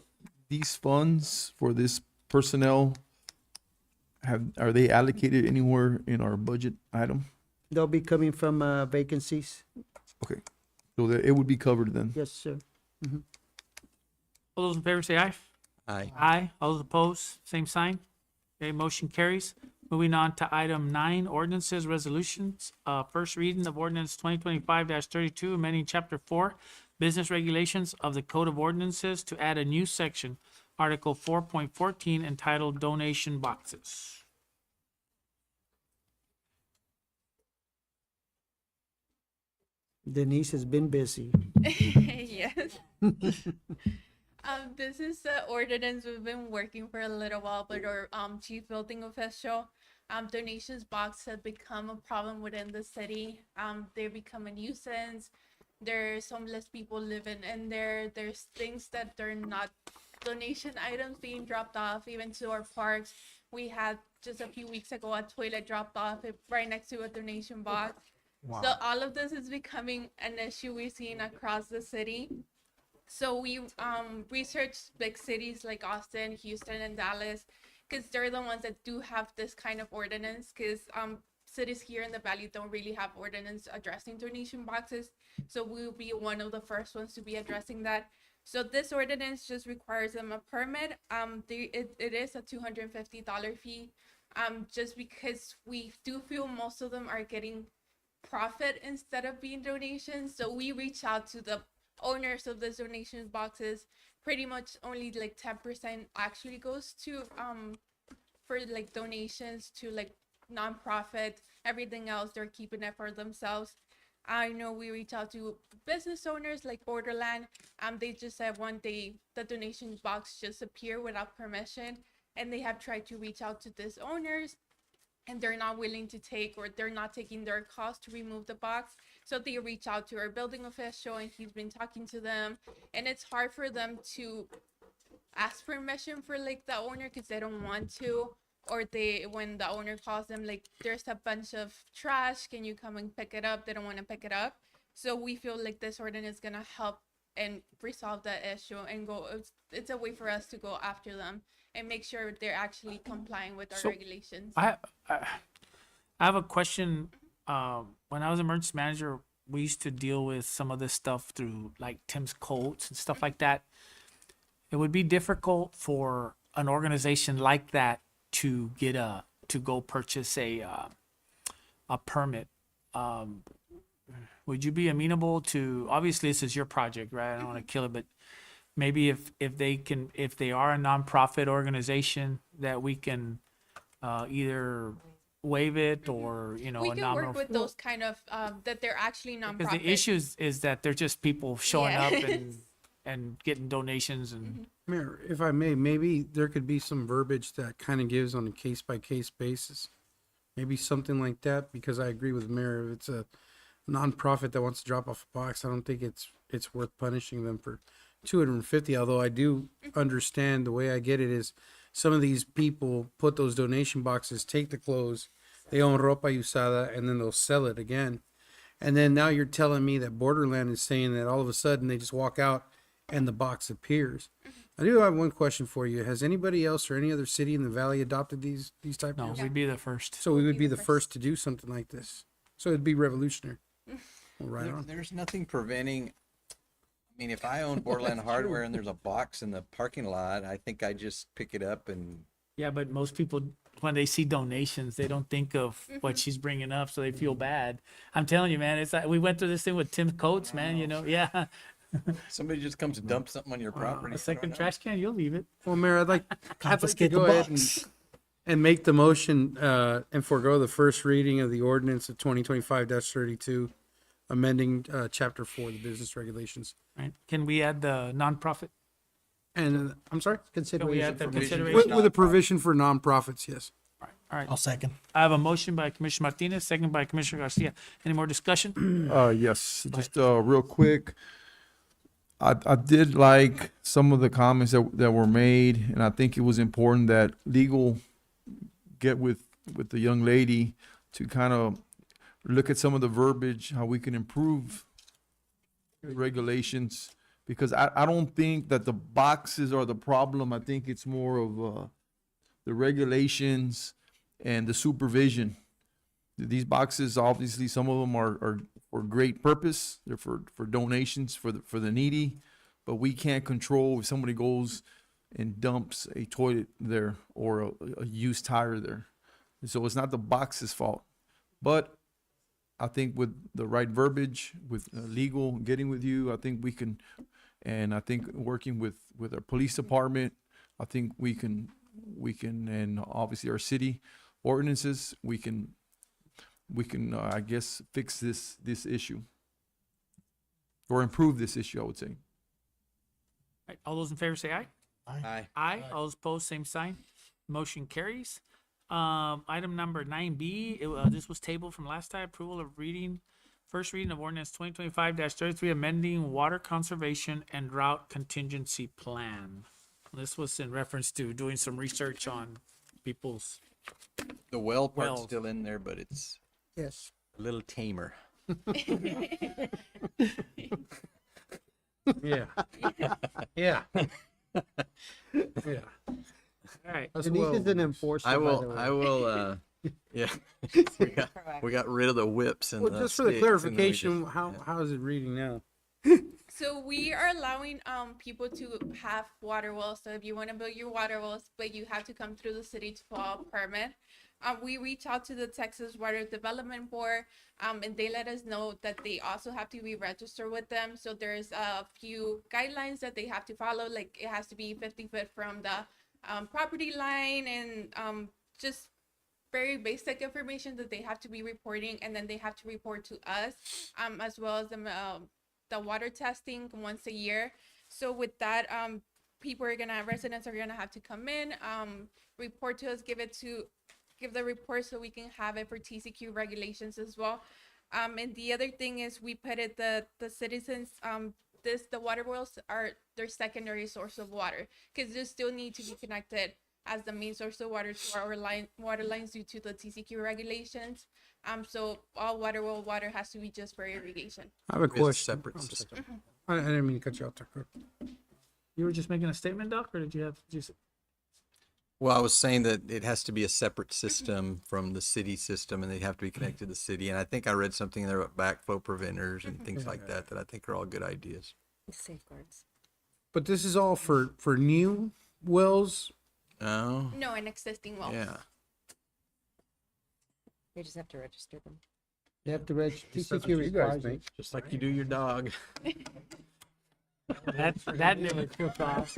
these funds for this personnel are they allocated anywhere in our budget item? They'll be coming from vacancies. Okay. So that it would be covered then. Yes, sir. All those in favor say aye. Aye. Aye. All those opposed, same sign. Okay, motion carries. Moving on to item 9, ordinances, resolutions. First reading of ordinance 2025-32, amending chapter 4, business regulations of the Code of Ordinances to add a new section, Article 4.14, entitled donation boxes. Denise has been busy. Yes. This is the ordinance we've been working for a little while, but our chief building official, donations box have become a problem within the city. They become a nuisance. There's homeless people living in there. There's things that they're not donation items being dropped off, even to our parks. We had just a few weeks ago a toilet dropped off right next to a donation box. So all of this is becoming an issue we're seeing across the city. So we researched big cities like Austin, Houston, and Dallas, because they're the ones that do have this kind of ordinance, because cities here in the valley don't really have ordinance addressing donation boxes. So we'll be one of the first ones to be addressing that. So this ordinance just requires them a permit. It is a $250 fee, just because we do feel most of them are getting profit instead of being donations. So we reach out to the owners of these donation boxes. Pretty much only like 10% actually goes to for like donations to like nonprofit. Everything else they're keeping it for themselves. I know we reach out to business owners like Borderland. They just said one day the donation box just appeared without permission, and they have tried to reach out to these owners, and they're not willing to take, or they're not taking their cost to remove the box. So they reach out to our building official, and he's been talking to them, and it's hard for them to ask permission for like the owner because they don't want to, or when the owner calls them, like, there's a bunch of trash, can you come and pick it up? They don't want to pick it up. So we feel like this ordinance is gonna help and resolve that issue, and it's a way for us to go after them and make sure they're actually complying with our So, regulations. I have a question. When I was emergency manager, we used to deal with some of this stuff through like Tim's Coats and stuff like that. It would be difficult for an organization like that to get to go purchase a permit. would you be amenable to, obviously this is your project, right? I don't want to kill it, but maybe if they are a nonprofit organization, that we can either waive it or, you know, We a can nominal. work with those kind of, that they're actually Because nonprofit. the issue is that they're just people showing up Yeah. and getting donations and, Mayor, if I may, maybe there could be some verbiage that kind of gives on a case by case basis. Maybe something like that, because I agree with the Mayor. If it's a nonprofit that wants to drop off a box, I don't think it's worth punishing them for 250. Although I do understand, the way I get it is, some of these people put those donation boxes, take the clothes, they own ropa usada, and then they'll sell it again. And then now you're telling me that Borderland is saying that all of a sudden they just walk out and the box appears. I do have one question for you. Has anybody else or any other city in the valley adopted these type no, of? we'd be the first. So we would be the first to do something like this. So it'd be revolutionary. Well, right on. There's nothing preventing, I mean, if I own Borderland Hardware and there's a box in the parking lot, I think I just pick it up and Yeah, but most people, when they see donations, they don't think of what she's bringing up, so they feel bad. I'm telling you, man, it's like, we went through this thing with Tim Coates, man, you know, yeah. somebody just comes to dump something on your property. A I don't second know. trash can, you'll leave it. Well, Mayor, I'd like to Confiscate the go ahead box. and make the motion and forego the first reading of the ordinance of 2025-32, amending chapter 4 of the business regulations. Right? Can we add the nonprofit? And I'm sorry, Can we add the Provision for consideration? with a provision for nonprofits, yes. All right. I'll second. I have a motion by Commissioner Martinez, second by Commissioner Garcia. Any more discussion? Yes, just real quick. I did like some of the comments that were made, and I think it was important that legal get with the young lady to kind of look at some of the verbiage, how we can improve the regulations, because I don't think that the boxes are the problem. I think it's more of the regulations and the supervision. These boxes, obviously, some of them are for great purpose. They're for donations for the needy, but we can't control if somebody goes and dumps a toilet there or a used tire there. And so it's not the box's fault. But I think with the right verbiage, with legal getting with you, I think we can, and I think working with our police department, I think we can, and obviously our city ordinances, we can, I guess, fix this issue or improve this issue, I would say. All right, all those in favor say aye. Aye. Aye. All those opposed, same sign. Motion carries. Item number 9B, this was tabled from last time. Approval of first reading of ordinance 2025-33, amending water conservation and drought contingency plan. This was in reference to doing some research on people's. The well part's Wells. still in there, but it's Yes. a little tamer. Yeah. Yeah. Yeah. All right. That's Denise well. is an enforcer, by the way. I will, yeah. We got rid of the whips and Well, the just for the sticks, and then we clarification, just- how is it reading now? So we are allowing people to have water wells. So if you want to build your water wells, but you have to come through the city to file a permit. We reach out to the Texas Water Development Board, and they let us know that they also have to be registered with them. So there's a few guidelines that they have to follow, like it has to be 50 feet from the property line, and just very basic information that they have to be reporting, and then they have to report to us, as well as the water testing once a year. So with that, residents are gonna have to come in, report to us, give the report so we can have it for TCQ regulations as well. And the other thing is we put it the citizens, the water wells are their secondary source of water, because they still need to be connected as the main source of water to our water lines due to the TCQ regulations. So all water has to be just for irrigation. I have a It's a question. separate I'm sorry. system. I didn't mean to cut you off there. You were just making a statement, Doc, or did you have just? Well, I was saying that it has to be a separate system from the city system, and they have to be connected to the city. And I think I read something there about backflow preventers and things like that I think are all good ideas. Safeguards. But this is all for new wells. Oh, No, an existing well. yeah. They just have to register them. They have to register, That's what TCQ you guys requires think. it. Just like you do your dog. That never took off.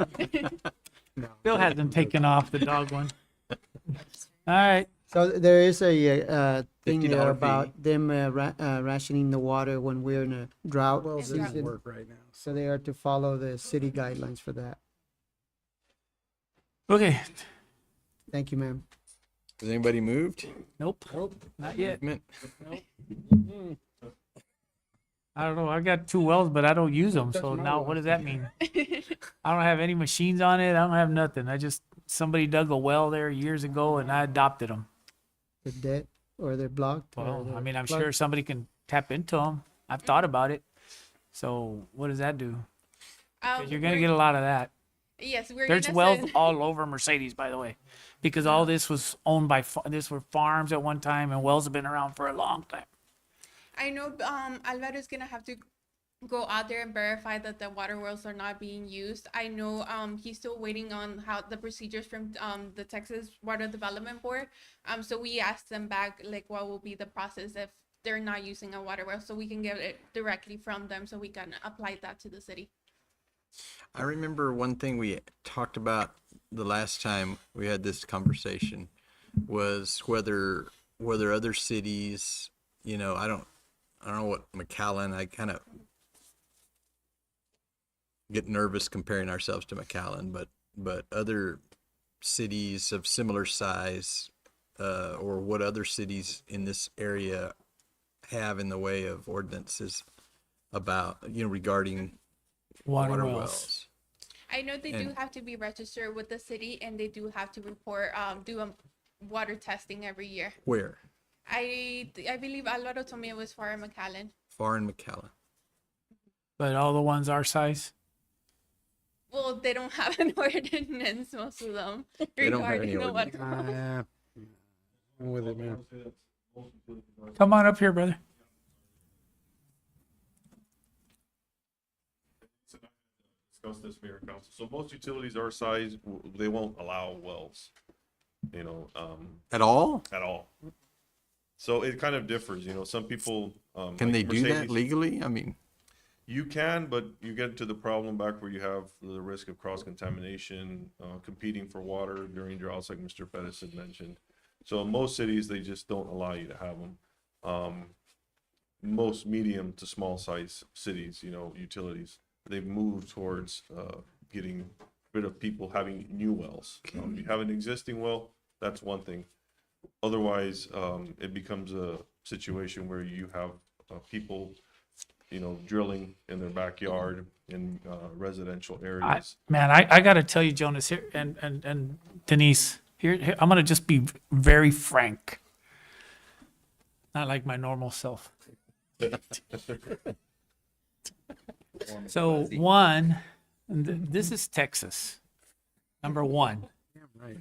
Still hasn't taken off the dog one. All right. So there is a, thing $50 there fee. about them, rationing the water when we're in a drought Well, it doesn't season. work right now. So they are to follow the city guidelines for that. Okay. Thank you, ma'am. Has anybody moved? Nope. Not yet. Movement? I don't know. I got 2 wells, but I don't use them. That's So my now well. what does that mean? I don't have any machines on it. I don't have nothing. Somebody dug a well there years ago and I adopted them. They're dead or they're blocked. or Well, I they're mean, I'm plugged. sure somebody can tap into them. I've thought about it. So what does that do? 'Cause you're gonna get a lot of that. Yes, we're There's gonna wells send- all over Mercedes, by the way, because all this was owned by this were farms at one time, and wells have been around for a long time. I know Alvaro's gonna have to go out there and verify that the water wells are not being used. I know he's still waiting on how the procedures from the Texas Water Development Board. So we asked them back like what will be the process if they're not using a water well, so we can get it directly from them so we can apply that to the city. I remember one thing we talked about the last time we had this conversation was whether other cities, you know, I don't know what McAllen, I kind of get nervous comparing ourselves to McAllen, but other cities of similar size, or what other cities in this area have in the way of ordinances about, you know, regarding Water wells. I know they do And- have to be registered with the city and they do have to report water testing every year. Where? I believe Alvaro told me it was far in McAllen. Far in McAllen. But all the ones our size. Well, they don't have an ordinance, most of them, They don't have regarding any the water. Yeah. I'm with it, man. Come on up here, brother. Discuss this, Mayor and Council. So most utilities our size, they won't allow wells, you know, At all? at all. So it kind of differs, you know, some people, Can they like do that Mercedes- legally? I mean, You can, but you get to the problem back where you have the risk of cross-contamination, competing for water during droughts, like Mr. Pettis had mentioned. So in most cities, they just don't allow you to have them. Most medium to small size cities, you know, utilities, they've moved towards getting rid of people having new wells. If you have an existing well, that's one thing. Otherwise, it becomes a situation where you have people, you know, drilling in their backyard in residential areas. I got to tell you, Jonas, here and Denise, here, I'm going to just be very frank. Not like my normal self. So one, this is Texas, number one. Right.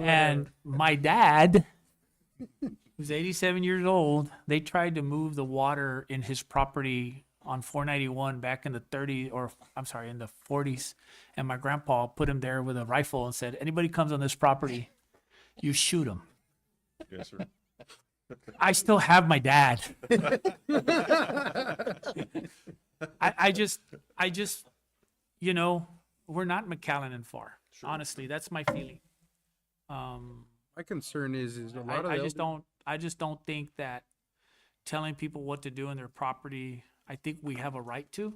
And my dad, who's 87 years old, they tried to move the water in his property on 491 back in the 30s, or I'm sorry, in the 40s. And my grandpa put him there with a rifle and said, anybody comes on this property, you shoot him. Yes, sir. I still have my dad. I just, you know, we're not McAllen and far. Honestly, that's my feeling. My concern is a lot of I the just don't think that telling people what to do in their property, I think we have a right to.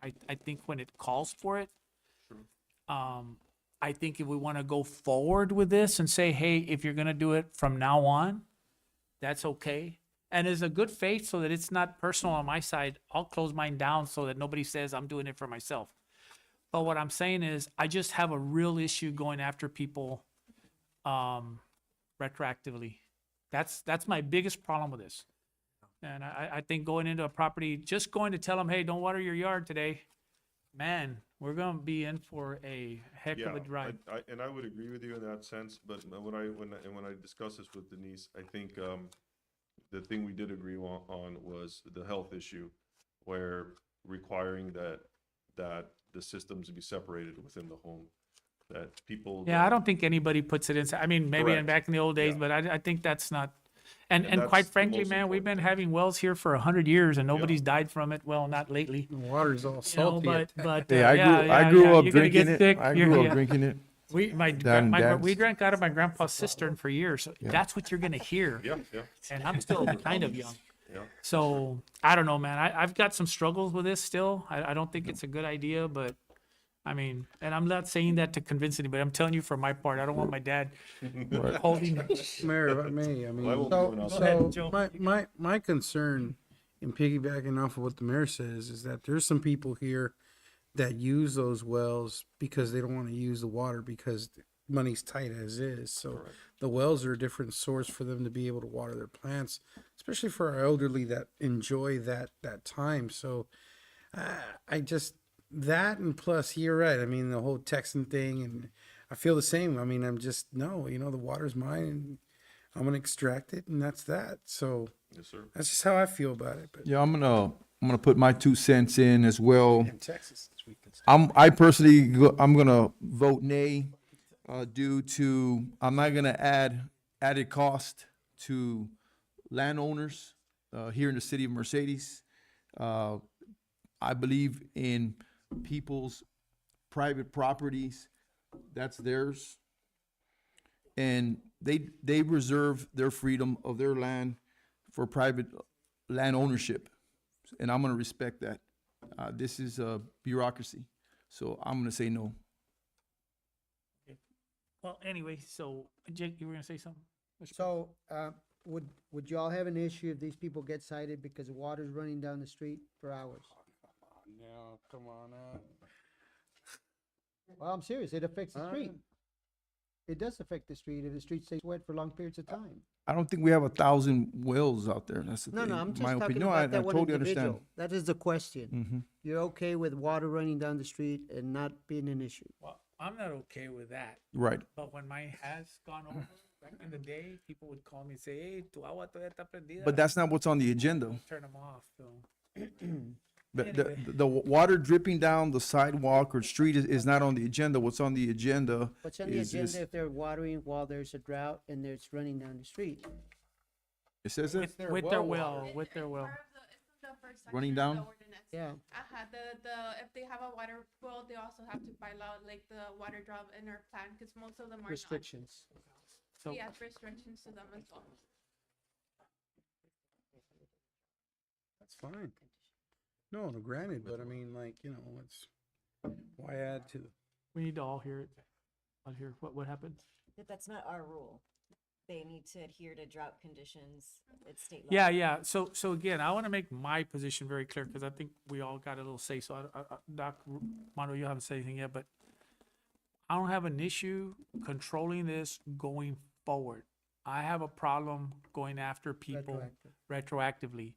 I think when it calls for it. I think if we want to go forward with this and say, hey, if you're gonna do it from now on, that's okay. And as a good faith, so that it's not personal on my side, I'll close mine down so that nobody says I'm doing it for myself. But what I'm saying is, I just have a real issue going after people retroactively. That's my biggest problem with this. And I think going into a property, just going to tell them, hey, don't water your yard today, man, we're gonna be in for a heck of a ride. And I would agree with you in that sense, but when I discussed this with Denise, I think the thing we did agree on was the health issue, where requiring that the systems be separated within the home, that people. Yeah, I don't think anybody puts it inside. I mean, maybe Correct. back in the old days, Yeah. but I think that's not, And And that's quite the frankly, most man, we've been important thing. having wells here for 100 years and nobody's died from it. Well, not lately. The water's all You know, salty. but, but, Hey, yeah, I yeah, grew yeah, up you're gonna drinking get it. sick. I You're- grew up yeah. drinking it. We, Dad and we dads. drank out of my grandpa's cistern for years. That's what you're gonna hear. Yeah, yeah. And I'm still kind of young. Yeah. So I don't know, man. I've got some struggles with this still. I don't think it's a good idea, but I mean, and I'm not saying that to convince anybody. I'm telling you for my part, I don't want my dad holding. Mayor, if I may, I Well, I mean, won't be going out Go there. ahead, Joe. my concern in piggybacking off of what the mayor says is that there's some people here that use those wells because they don't want to use the water because money's tight as is. So the wells are a different source for them to be able to water their plants, especially for our elderly that enjoy that time. So I just that, and plus you're right. I mean, the whole Texan thing, and I feel the same. I mean, I'm just no, the water's mine and I'm gonna extract it, and that's that. So Yes, sir. that's just how I feel about it. But Yeah, I'm gonna put my 2 cents in as well. in Texas, we can I'm gonna vote nay, due to, I'm not gonna add added cost to landowners, here in the city of Mercedes. I believe in people's private properties, that's theirs. And they reserve their freedom of their land for private land ownership. And I'm gonna respect that. This is a bureaucracy, so I'm gonna say no. Well, anyway, so Jake, you were gonna say something? So, would y'all have an issue if these people get cited because the water's running down the street for hours? no, come on out. Well, I'm serious, it affects the All street. right. It does affect the street if the street stays wet for long periods of time. I don't think we have 1,000 wells out there. That's the No, thing. no, I'm just My talking opinion. No, about that I one totally understand. individual. That is the question. Mhm. You're okay with water running down the street and not being an issue? Well, I'm not okay with that. Right. But when mine has gone over, back in the day, people would call me and say, hey, tu agua todavía está prendida. But that's not what's on the agenda. Turn them off, so. The water dripping down the sidewalk or street is not on the agenda. What's on the agenda What's on the is agenda this. if they're watering while there's a drought and it's running down the street? It says it, With their well, with their well. running down? Yeah. If they have a water well, they also have to file out like the water drop in our plan, because most of them are Restrictions. So, not. Yeah, restrictions to them as well. That's fine. No, granted, but I mean, like, it's why add to? we need to all hear it. Out here, what happened? But that's not our rule. They need to adhere to drought conditions. It's state law. Yeah, yeah. So again, I want to make my position very clear because I think we all got a little say. So, Doc Mondo, you haven't said anything yet, but I don't have an issue controlling this going forward. I have a problem going after people retroactively.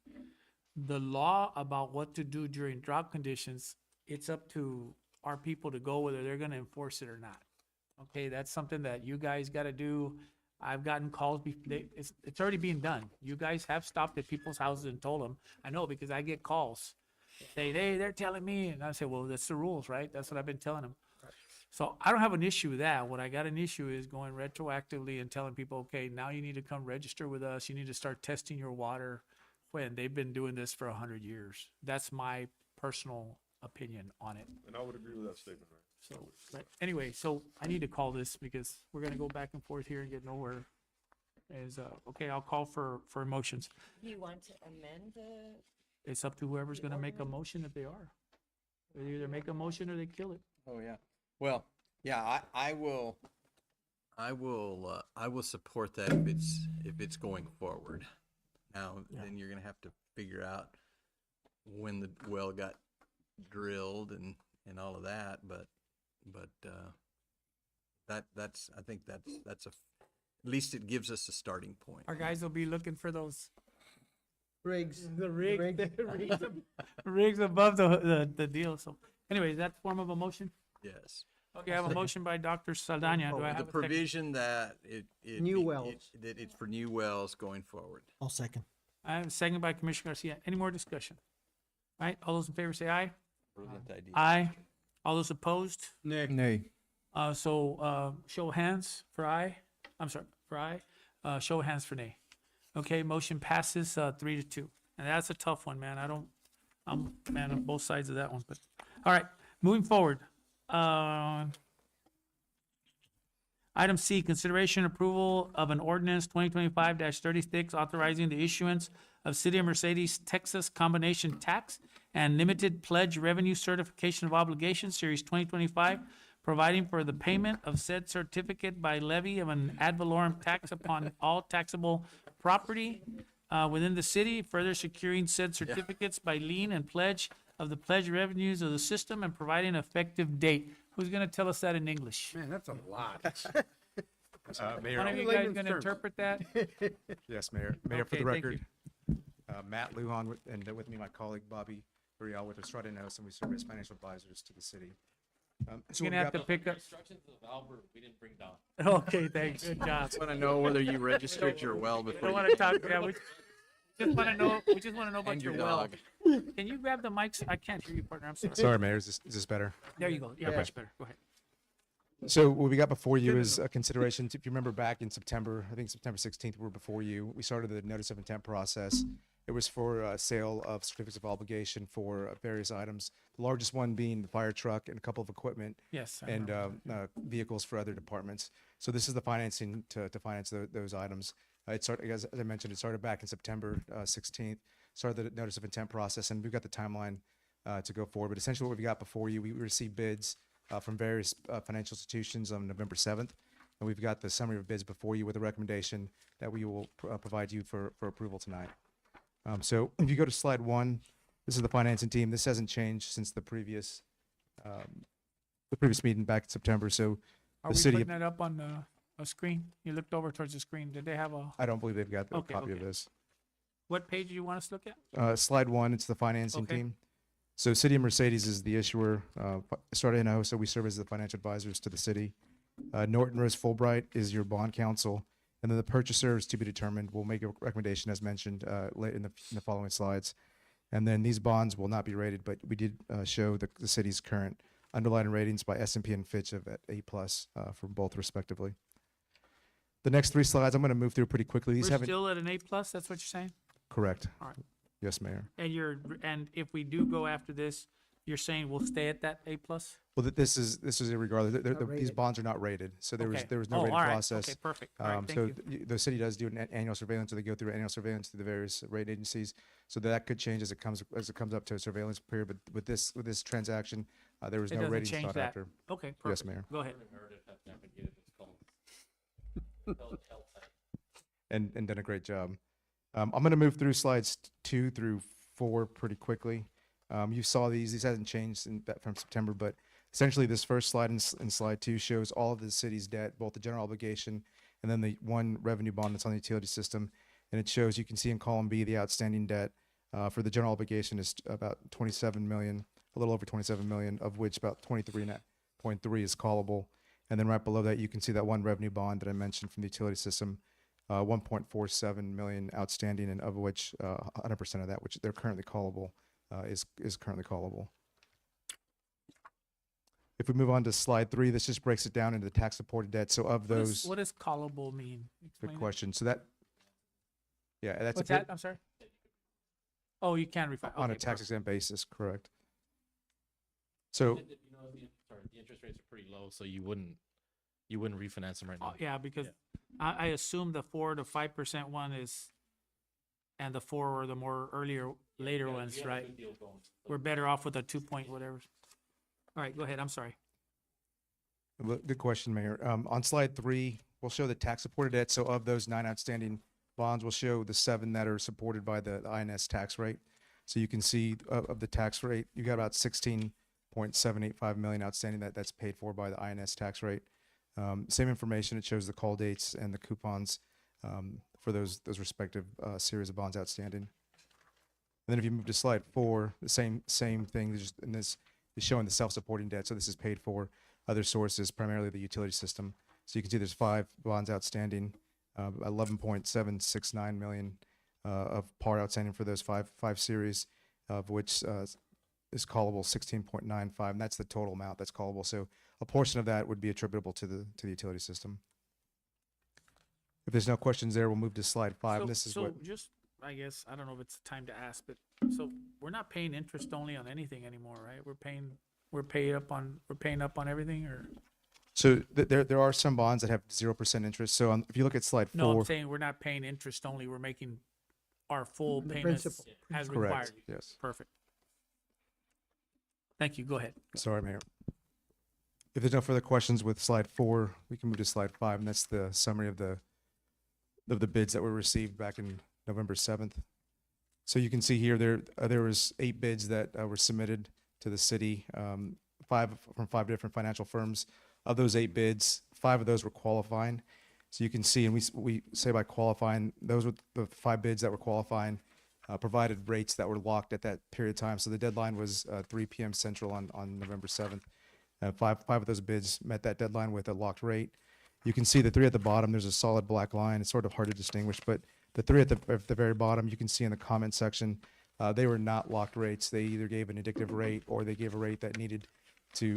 The law about what to do during drought conditions, it's up to our people to go whether they're going to enforce it or not. Okay, that's something that you guys got to do. I've gotten calls, it's already being done. You guys have stopped at people's houses and told them, I know because I get calls. Say, hey, they're telling me, and I say, well, that's the rules, right? That's what I've been telling them. So I don't have an issue with that. What I got an issue is going retroactively and telling people, okay, now you need to come register with us. You need to start testing your water when they've been doing this for 100 years. That's my personal opinion on it. And I would agree with that statement, right? So, but anyway, so I need to call this because we're gonna go back and forth here and get nowhere. Okay, I'll call for emotions. Do you want to amend the? It's up to whoever's gonna make a motion if they are. They either make a motion or they kill it. Oh, yeah. Well, yeah, I will support that if it's going forward. Now, then you're gonna have to figure out when the well got drilled and all of that, but that's I think that's at least it gives us a starting point. Our guys will be looking for those Rigs. the rigs above the deal. So anyway, is that form of a motion? Yes. Okay, I have a motion by Dr. Saldana. Do I The have a second? provision that New wells. that it's for new wells going forward. I'll second. I have a second by Commissioner Garcia. Any more discussion? All right, all those in favor say aye. Brilliant idea. Aye. All those opposed? Nay. Show of hands for aye. I'm sorry, for aye. Show of hands for nay. Okay, motion passes, 3-2. And that's a tough one, man. I'm, man, on both sides of that one, but, all right, moving forward. Item C, consideration and approval of an ordinance 2025-36 authorizing the issuance of City of Mercedes, Texas combination tax and limited pledge revenue certification of obligation, Series 2025, providing for the payment of said certificate by levy of an ad valorem tax upon all taxable property within the city, further securing said certificates by lien and pledge of the pledge revenues of the system and providing an effective date. Who's gonna tell us that in English? Man, that's a lot. Mayor, One of you guys gonna interpret that? yes, Mayor. Mayor, for Okay, the thank record, Matt Lujan, and with me, my colleague Bobby Uriel with Estrada and House, and we serve as financial advisors to the city. So You're gonna have to pick up. Instructions of Albert, we didn't bring down. Okay, thanks, good job. Want to know whether you registered your well We before don't you. wanna talk, yeah, we just wanna know about And your your well. dog. Can you grab the mics? I can't hear you, partner, I'm sorry. Sorry, Mayor, is this better? There you go, yeah, much better, go ahead. So what we got before you is a consideration. If you remember back in September, I think September 16th, we were before you. We started the notice of intent process. It was for sale of certificates of obligation for various items. The largest one being the fire truck and a couple of equipment Yes. I and remember. vehicles for other departments. So this is the financing to finance those items. It started, as I mentioned, it started back in September 16th. Started the notice of intent process, and we've got the timeline to go forward. But essentially, what we got before you, we received bids from various financial institutions on November 7th, and we've got the summary of bids before you with a recommendation that we will provide you for approval tonight. So if you go to slide 1, this is the financing team. This hasn't changed since the previous meeting back in September. So Are the we city, putting it up on a screen? You looked over towards the screen, did they have a, I don't believe they've got the Okay, copy of okay. this. what page do you want us to look at? Slide 1, it's the financing Okay. team. So City of Mercedes is the issuer. Started in so we serve as the financial advisors to the city. Norton Rose Fulbright is your bond counsel. And then the purchaser is to be determined. We'll make a recommendation as mentioned late in the following slides. And then these bonds will not be rated, but we did show the city's current underlying ratings by S&P and Fitch of at A+ for both respectively. The next 3 slides, I'm going to move through pretty quickly. These We're haven't, still at an A+, that's what you're saying? correct. All right. Yes, Mayor. And if we do go after this, you're saying we'll stay at that A+? Well, this is irregardless. These rated. bonds are not rated, so there Okay. was no Oh, rating all right. process. Okay, perfect. All right, So thank you. the city does do an annual surveillance, or they go through annual surveillance through the various rate agencies. So that could change as it comes up to a surveillance period. But with this transaction, there was It no doesn't ratings change sought that. after. Okay, Yes, perfect. Mayor. Go ahead. Meredith has navigated this call. And done a great job. I'm going to move through slides 2 through 4 pretty quickly. You saw these. These hasn't changed from September, but essentially this first slide in slide 2 shows all of the city's debt, both the general obligation and then the one revenue bond that's on the utility system. And it shows, you can see in column B, the outstanding debt for the general obligation is about 27 million, a little over 27 million, of which about 23.3 is callable. And then right below that, you can see that one revenue bond that I mentioned from the utility system, 1.47 million outstanding, and of which 100% of that, which they're currently callable, is currently callable. If we move on to slide 3, this just breaks it down into the tax supported debt. So of those, What does callable mean? Explain good it. question. So that, yeah, that's What's a bit that? I'm sorry? Oh, you can refi. on a okay, tax perfect. exempt basis, correct? So The interest rates are pretty low, so you wouldn't refinance them right now. Yeah, because I assume the 4 to 5% one is, and the 4 or the more later ones, you have a right? good deal going. We're better off with a 2 point whatever. All right, go ahead. I'm sorry. Well, good question, Mayor. On slide 3, we'll show the tax supported debt. So of those 9 outstanding bonds, we'll show the 7 that are supported by the INS tax rate. So you can see of the tax rate, you've got about 16.785 million outstanding that's paid for by the INS tax rate. Same information, it shows the call dates and the coupons for those respective series of bonds outstanding. And then if you move to slide 4, the same thing, just in this is showing the self-supporting debt. So this is paid for other sources, primarily the utility system. So you can see there's 5 bonds outstanding, 11.769 million of par outstanding for those five series, of which is callable 16.95, and that's the total amount that's callable. So a portion of that would be attributable to the utility system. If there's no questions there, we'll move to slide 5. And this is So what, just, I guess, I don't know if it's time to ask, but so we're not paying interest only on anything anymore, right? We're paying up on everything, or? so there are some bonds that have 0% interest. So if you look at slide 4. No, I'm saying we're not paying interest only, we're making our full The payments principal. as Correct, required. yes. Perfect. Thank you, go ahead. Sorry, Mayor. If there's no further questions with slide 4, we can move to slide 5, and that's the summary of the bids that were received back in November 7th. So you can see here, there was 8 bids that were submitted to the city, 5 from 5 different financial firms. Of those 8 bids, 5 of those were qualifying. So you can see, and we say by qualifying, those were the 5 bids that were qualifying, provided rates that were locked at that period of time. So the deadline was 3 p.m. Central on November 7th. 5 of those bids met that deadline with a locked rate. You can see the 3 at the bottom, there's a solid black line. It's sort of hard to distinguish, but the 3 at the very bottom, you can see in the comment section, they were not locked rates. They either gave an indicative rate or they gave a rate that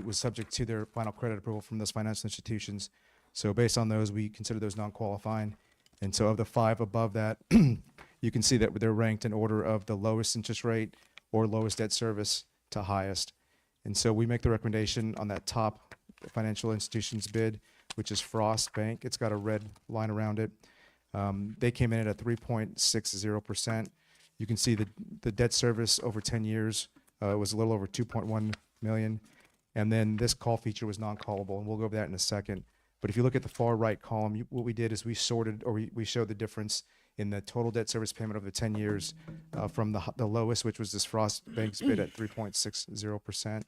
was subject to their final credit approval from those financial institutions. So based on those, we consider those non-qualifying. And so of the 5 above that, you can see that they're ranked in order of the lowest interest rate or lowest debt service to highest. And so we make the recommendation on that top financial institutions bid, which is Frost Bank. It's got a red line around it. They came in at 3.60%. You can see the debt service over 10 years was a little over 2.1 million. And then this call feature was non-callable, and we'll go over that in a second. But if you look at the far right column, what we did is we sorted, or we showed the difference in the total debt service payment over the 10 years from the lowest, which was this Frost Bank's bid at 3.60%.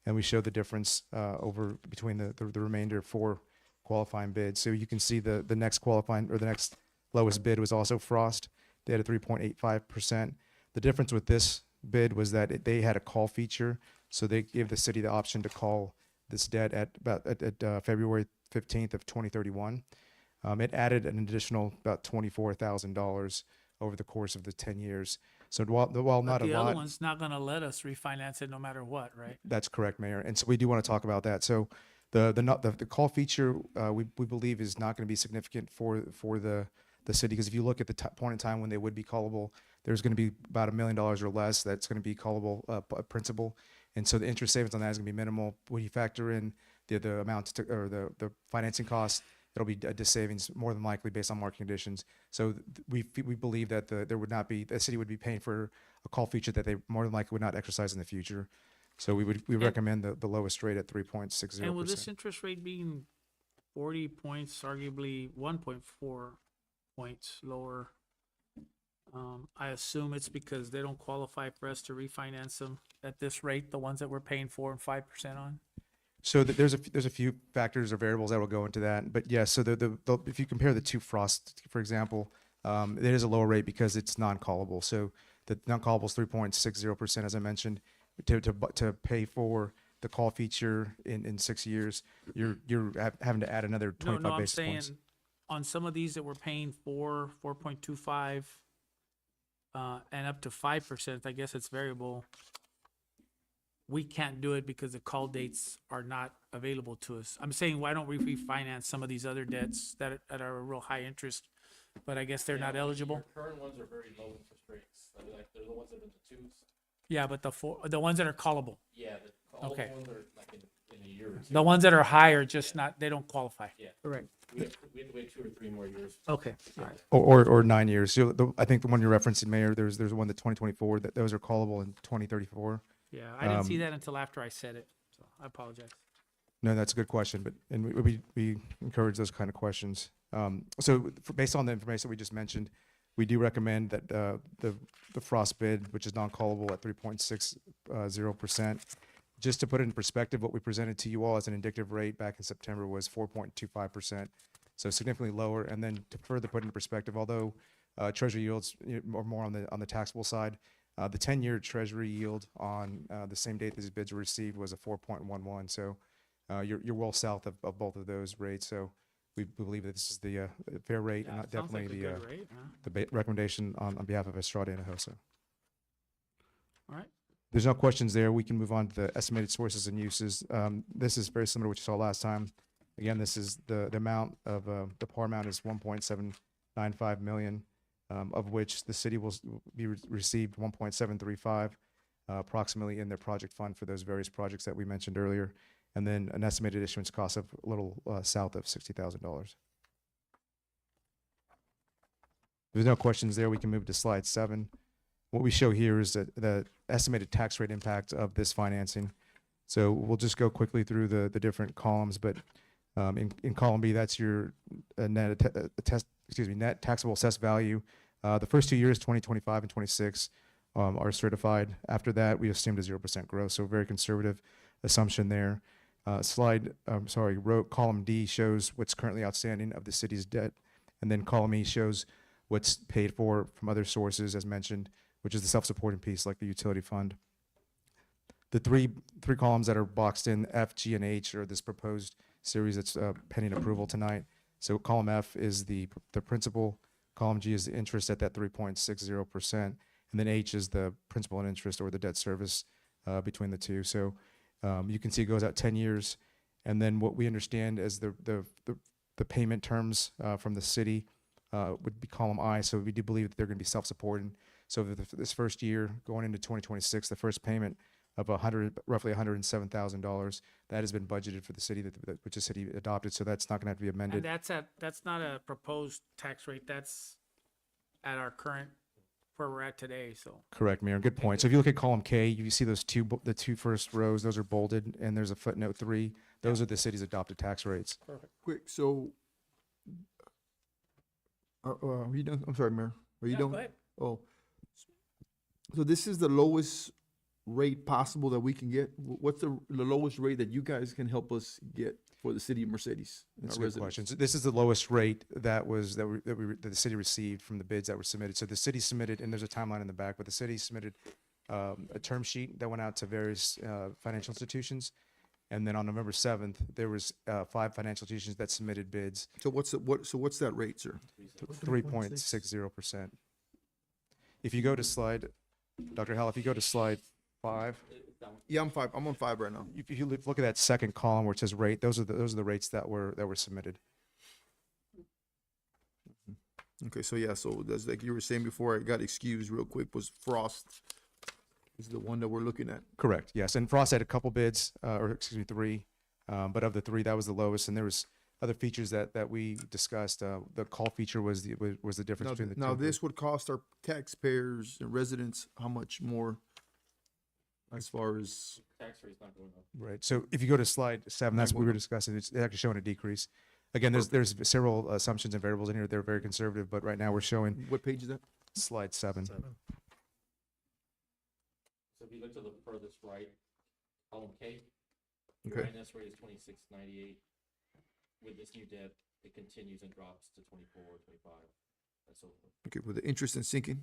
And we showed the difference over between the remainder 4 qualifying bids. So you can see the next qualifying, or the next lowest bid was also Frost. They had a 3.85%. The difference with this bid was that they had a call feature. So they gave the city the option to call this debt at February 15th of 2031. It added an additional about $24,000 over the course of the 10 years. So while But not a the lot, other one's not gonna let us refinance it no matter what, right? that's correct, Mayor. And so we do want to talk about that. So the call feature, we believe is not going to be significant for the city, because if you look at the point in time when they would be callable, there's going to be about $1 million or less that's going to be callable principal. And so the interest savings on that is going to be minimal. When you factor in the amount or the financing costs, it'll be a savings more than likely based on market conditions. So we believe that the city would be paying for a call feature that they more than likely would not exercise in the future. So we recommend the lowest rate at 3.60%. And with this interest rate being 40 points, arguably 1.4 points lower, I assume it's because they don't qualify for us to refinance them at this rate, the ones that we're paying 4 and 5% on? So there's a few factors or variables that will go into that, but yes. So if you compare the 2 Frost, for example, it is a lower rate because it's non-callable. So the non-callable is 3.60%, as I mentioned. To pay for the call feature in 6 years, you're having to add another 25 No, I'm basis saying points. on some of these that we're paying 4.25, and up to 5%, I guess it's variable. We can't do it because the call dates are not available to us. I'm saying, why don't we refinance some of these other debts that are a real high interest, but I guess they're not eligible? Your current ones are very low interest rates. I mean, like, they're the ones that are in the 2s. Yeah, but the ones that are callable, Yeah, all Okay. the ones are like in a year or 2. the ones that are high are just not, they don't qualify. Yeah. Correct. We have to wait 2 or 3 more years. Okay, all right. Or 9 years. So I think the one you're referencing, Mayor, there's one that 2024, that those are callable in 2034. Yeah, I didn't see that until after I said it, so I apologize. No, that's a good question, and we encourage those kind of questions. Based on the information we just mentioned, we do recommend that the Frost bid, which is non-callable at 3.60%. Just to put it in perspective, what we presented to you all as an indicative rate back in September was 4.25%, so significantly lower. And then to further put into perspective, although Treasury yields are more on the taxable side, the 10-year Treasury yield on the same date these bids were received was a 4.11. So you're well south of both of those rates. So we believe that this is the fair rate, and not Sounds like definitely a good rate, huh? the recommendation on behalf of Estrada and Hinojosa. All right. There's no questions there. We can move on to the estimated sources and uses. This is very similar to what you saw last time. Again, this is the amount of, the par amount is 1.795 million, of which the city will received 1.735 approximately in their project fund for those various projects that we mentioned earlier, and then an estimated issuance cost of a little south of $60,000. There's no questions there. We can move to slide 7. What we show here is that the estimated tax rate impact of this financing. So we'll just go quickly through the different columns, but in column B, that's your net taxable assessed value. The first 2 years, 2025 and 26, are certified. After that, we assumed a 0% growth, so very conservative assumption there. Column D shows what's currently outstanding of the city's debt, and then column E shows what's paid for from other sources, as mentioned, which is the self-supporting piece, like the utility fund. The three columns that are boxed in, F, G, and H, are this proposed series that's pending approval tonight. So column F is the principal, column G is the interest at that 3.60%, and then H is the principal and interest, or the debt service between the two. So you can see it goes out 10 years, and then what we understand as the payment terms from the city would be column I. So we do believe that they're going to be self-supporting. So this first year, going into 2026, the first payment of roughly $107,000, that has been budgeted for the city, which the city adopted. So that's not going to have to be amended. And that's not a proposed tax rate. That's at our current, where we're at today, so. Correct, Mayor. Good point. So if you look at column K, you see those the two first rows, those are bolded, and there's a footnote 3. Those are the city's adopted tax rates. Perfect. Quick, so, are you done? I'm sorry, Mayor. Are you Yeah, done? go ahead. Oh, so this is the lowest rate possible that we can get? What's the lowest rate that you guys can help us get for the city of Mercedes? and That's a our good question. residents? So this is the lowest rate that the city received from the bids that were submitted. So the city submitted, and there's a timeline in the back, but the city submitted a term sheet that went out to various financial institutions. And then on November 7th, there was 5 financial institutions that submitted bids. So what's that rate, sir? 3.60%. If you go to slide, Dr. Howell, if you go to slide 5. Yeah, I'm on 5 right now. If you look at that second column where it says rate, those are the rates that were submitted. Okay, so yeah, so that's like you were saying before, I got excused real quick, was Frost is the one that we're looking at. Correct, yes. And Frost had a couple bids, 3, but of the 3, that was the lowest. And there was other features that we discussed. The call feature was the difference between the two. Now, this would cost our taxpayers and residents how much more as far as? Tax rate's not going up. Right. So if you go to slide 7, that's what we were discussing. It's actually showing a decrease. Again, there's several assumptions and variables in here. They're very conservative, but right now we're showing What page is that? slide 7. So if you look to the furthest right, column K, your Okay. INS rate is 26.98. With this new debt, it continues and drops to 24, 25, and so forth. Okay, with the interest in sinking?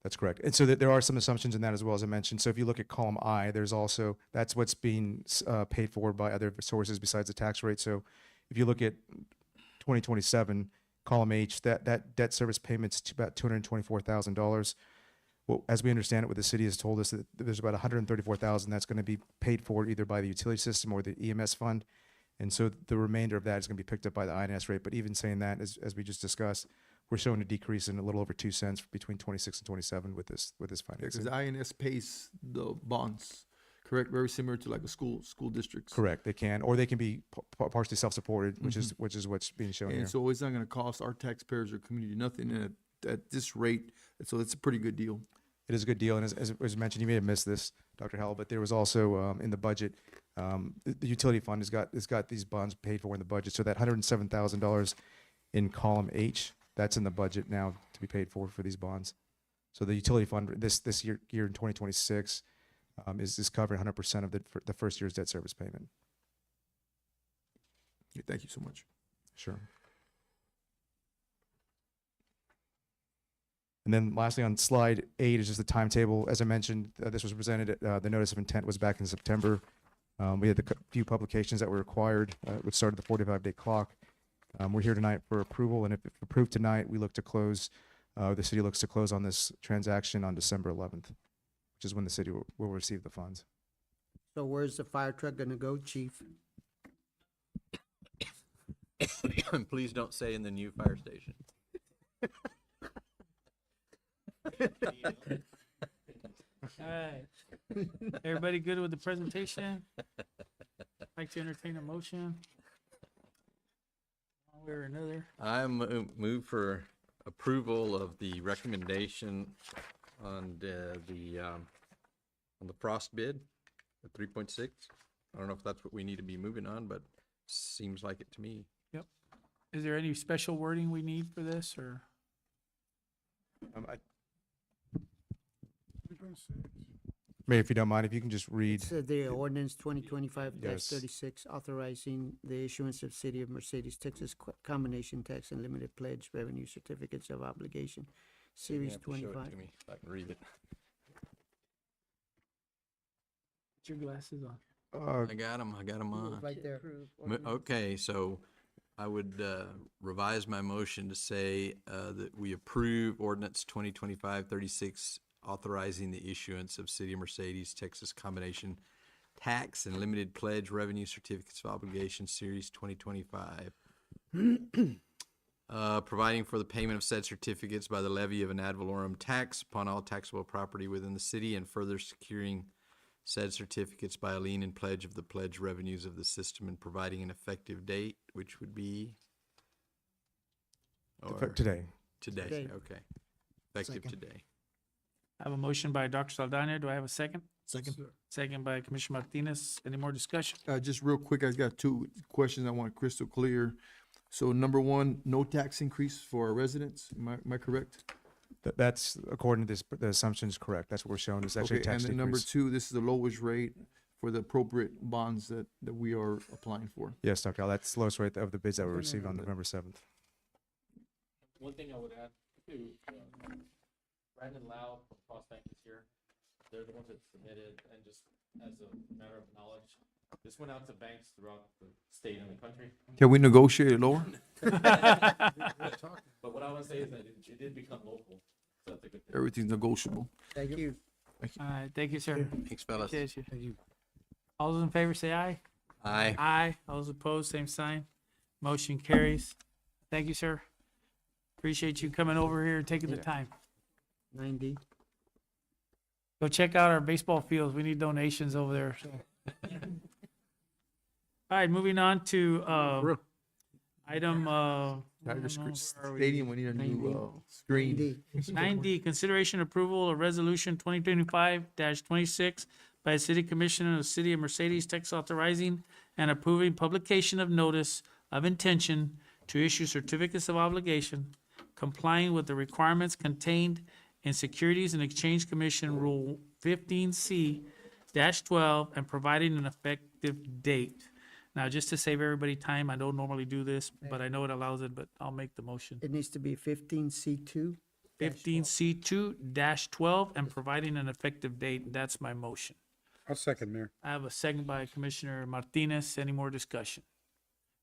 That's correct. And so there are some assumptions in that as well, as I mentioned. So if you look at column I, that's what's being paid for by other sources besides the tax rate. So if you look at 2027, column H, that debt service payment's to about $224,000. Well, as we understand it, what the city has told us, that there's about $134,000 that's going to be paid for either by the utility system or the EMS fund. And so the remainder of that is going to be picked up by the INS rate. But even saying that, as we just discussed, we're showing a decrease in a little over 2 cents between 26 and 27 with this financing. Because INS pays the bonds, correct? Very similar to like a school districts. Correct, they can, or they can be partially self-supported, which is what's being shown here. And so it's not gonna cost our taxpayers or community nothing at this rate. So it's a pretty good deal. It is a good deal, and as was mentioned, you may have missed this, Dr. Howell, but there was also in the budget, the utility fund has got these bonds paid for in the budget. So that $107,000 in column H, that's in the budget now to be paid for these bonds. So the utility fund this year in 2026 is covering 100% of the first year's debt service payment. Okay, thank you so much. Sure. And then lastly, on slide 8 is just the timetable. As I mentioned, this was presented, the notice of intent was back in September. We had the few publications that were required, which started the 45-day clock. We're here tonight for approval, and if approved tonight, we look to close, the city looks to close on this transaction on December 11th, which is when the city will receive the funds. So where's the fire truck gonna go, chief? And please don't say in the new fire station. All right. Everybody good with the presentation? Like to entertain a motion? One way or another. Move for approval of the recommendation on the frost bid, the 3.6. I don't know if that's what we need to be moving on, but seems like it to me. Yep. Is there any special wording we need for this, or? Mayor, if you don't mind, if you can just read. It's the ordinance 2025-36 Yes. authorizing the issuance of City of Mercedes, Texas combination tax and limited pledge revenue certificates of obligation, You Series have to show it 25. to me so I can read it. Put your glasses on. I got them on. Right there. Okay, so I would revise my motion to say that we approve ordinance 2025-36 authorizing the issuance of City of Mercedes, Texas combination tax and limited pledge revenue certificates of obligation, Series 2025. Providing for the payment of said certificates by the levy of an ad valorem tax upon all taxable property within the city, and further securing said certificates by a lien and pledge of the pledge revenues of the system, and providing an effective date, which would be Today. Today, okay. Effective Second. today. I have a motion by Dr. Saldana. Do I have a second? Second. Second by Commissioner Martinez. Any more discussion? Just real quick, I got two questions I want crystal clear. So number one, no tax increase for our residents, am I correct? That's, according to this, the assumption is correct. That's what we're showing. It's actually a Okay, and tax then number decrease. two, this is the lowest rate for the appropriate bonds that we are applying for. Yes, Dr. Al, that's the lowest rate of the bids that were received on November 7th. One thing I would add too, Brandon Lau from Cross Bank is here. They're the ones that submitted, and just as a matter of knowledge, this went out to banks throughout the state and the country. Can we negotiate it lower? But what I want to say is that it did become local, so that's a good thing. Everything's negotiable. Thank you. All right, thank you, sir. Thanks, fellas. Appreciate you. All those in favor say aye. Aye. Aye. All those opposed, same sign. Motion carries. Thank you, sir. Appreciate you coming over here and taking the time. 9D. Go check out our baseball fields. We need donations over there. So. All right, moving on to item Tiger where are we? Stadium, we need a new screen. 9D, consideration approval of resolution 2025-26 by the City Commission of the City of Mercedes, Texas, authorizing and approving publication of notice of intention to issue certificates of obligation complying with the requirements contained in Securities and Exchange Commission Rule 15C-12 and providing an effective date. Now, just to save everybody time, I don't normally do this, but I know it allows it, but I'll make the motion. It needs to be 15C2. 15C2-12 and providing an effective date. That's my motion. I'll second, Mayor. I have a second by Commissioner Martinez. Any more discussion?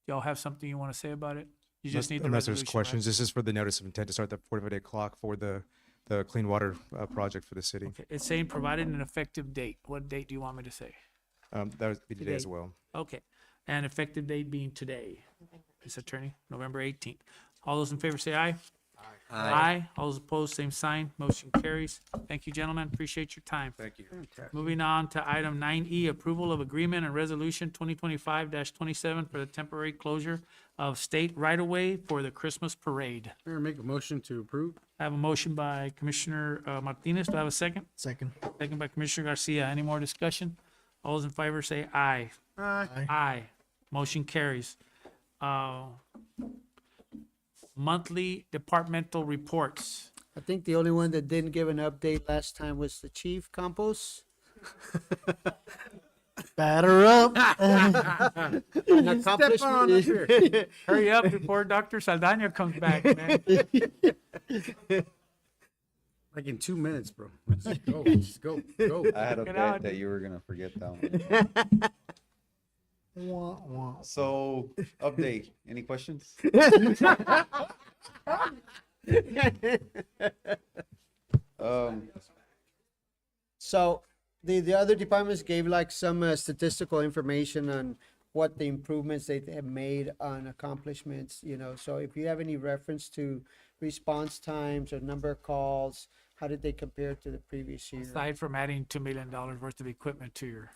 Y'all have something you want to say about it? You just need the Unless there's resolution, right? questions, this is for the notice of intent to start the 45-day clock for the clean water project for the city. Okay, it's saying provided an effective date. What date do you want me to say? That would be today as Today. well. Okay, and effective date being today. Ms. Attorney, November 18th. All those in favor say aye. Aye. All those opposed, same sign. Motion carries. Thank you, gentlemen. Appreciate your time. Thank you. Moving on to item 9E, approval of agreement and resolution 2025-27 for the temporary closure of state right-of-way for the Christmas parade. Mayor, make a motion to approve. I have a motion by Commissioner Martinez. Do I have a second? Second. Second by Commissioner Garcia. Any more discussion? All those in favor say aye. Aye. Aye. Motion carries. Monthly departmental reports. I think the only one that didn't give an update last time was the chief, Campos. Batter up. An accomplishment. Hurry up before Dr. Saldana comes back, man. Like in 2 minutes, bro. Just go, just go, go. I had a Get bet out. that you were gonna forget that one. Wah, wah. So, update, any questions? So the other departments gave like some statistical information on what the improvements they have made on accomplishments, so if you have any reference to response times or number of calls, how did they compare to the previous year? Aside from adding $2 million worth of equipment to your,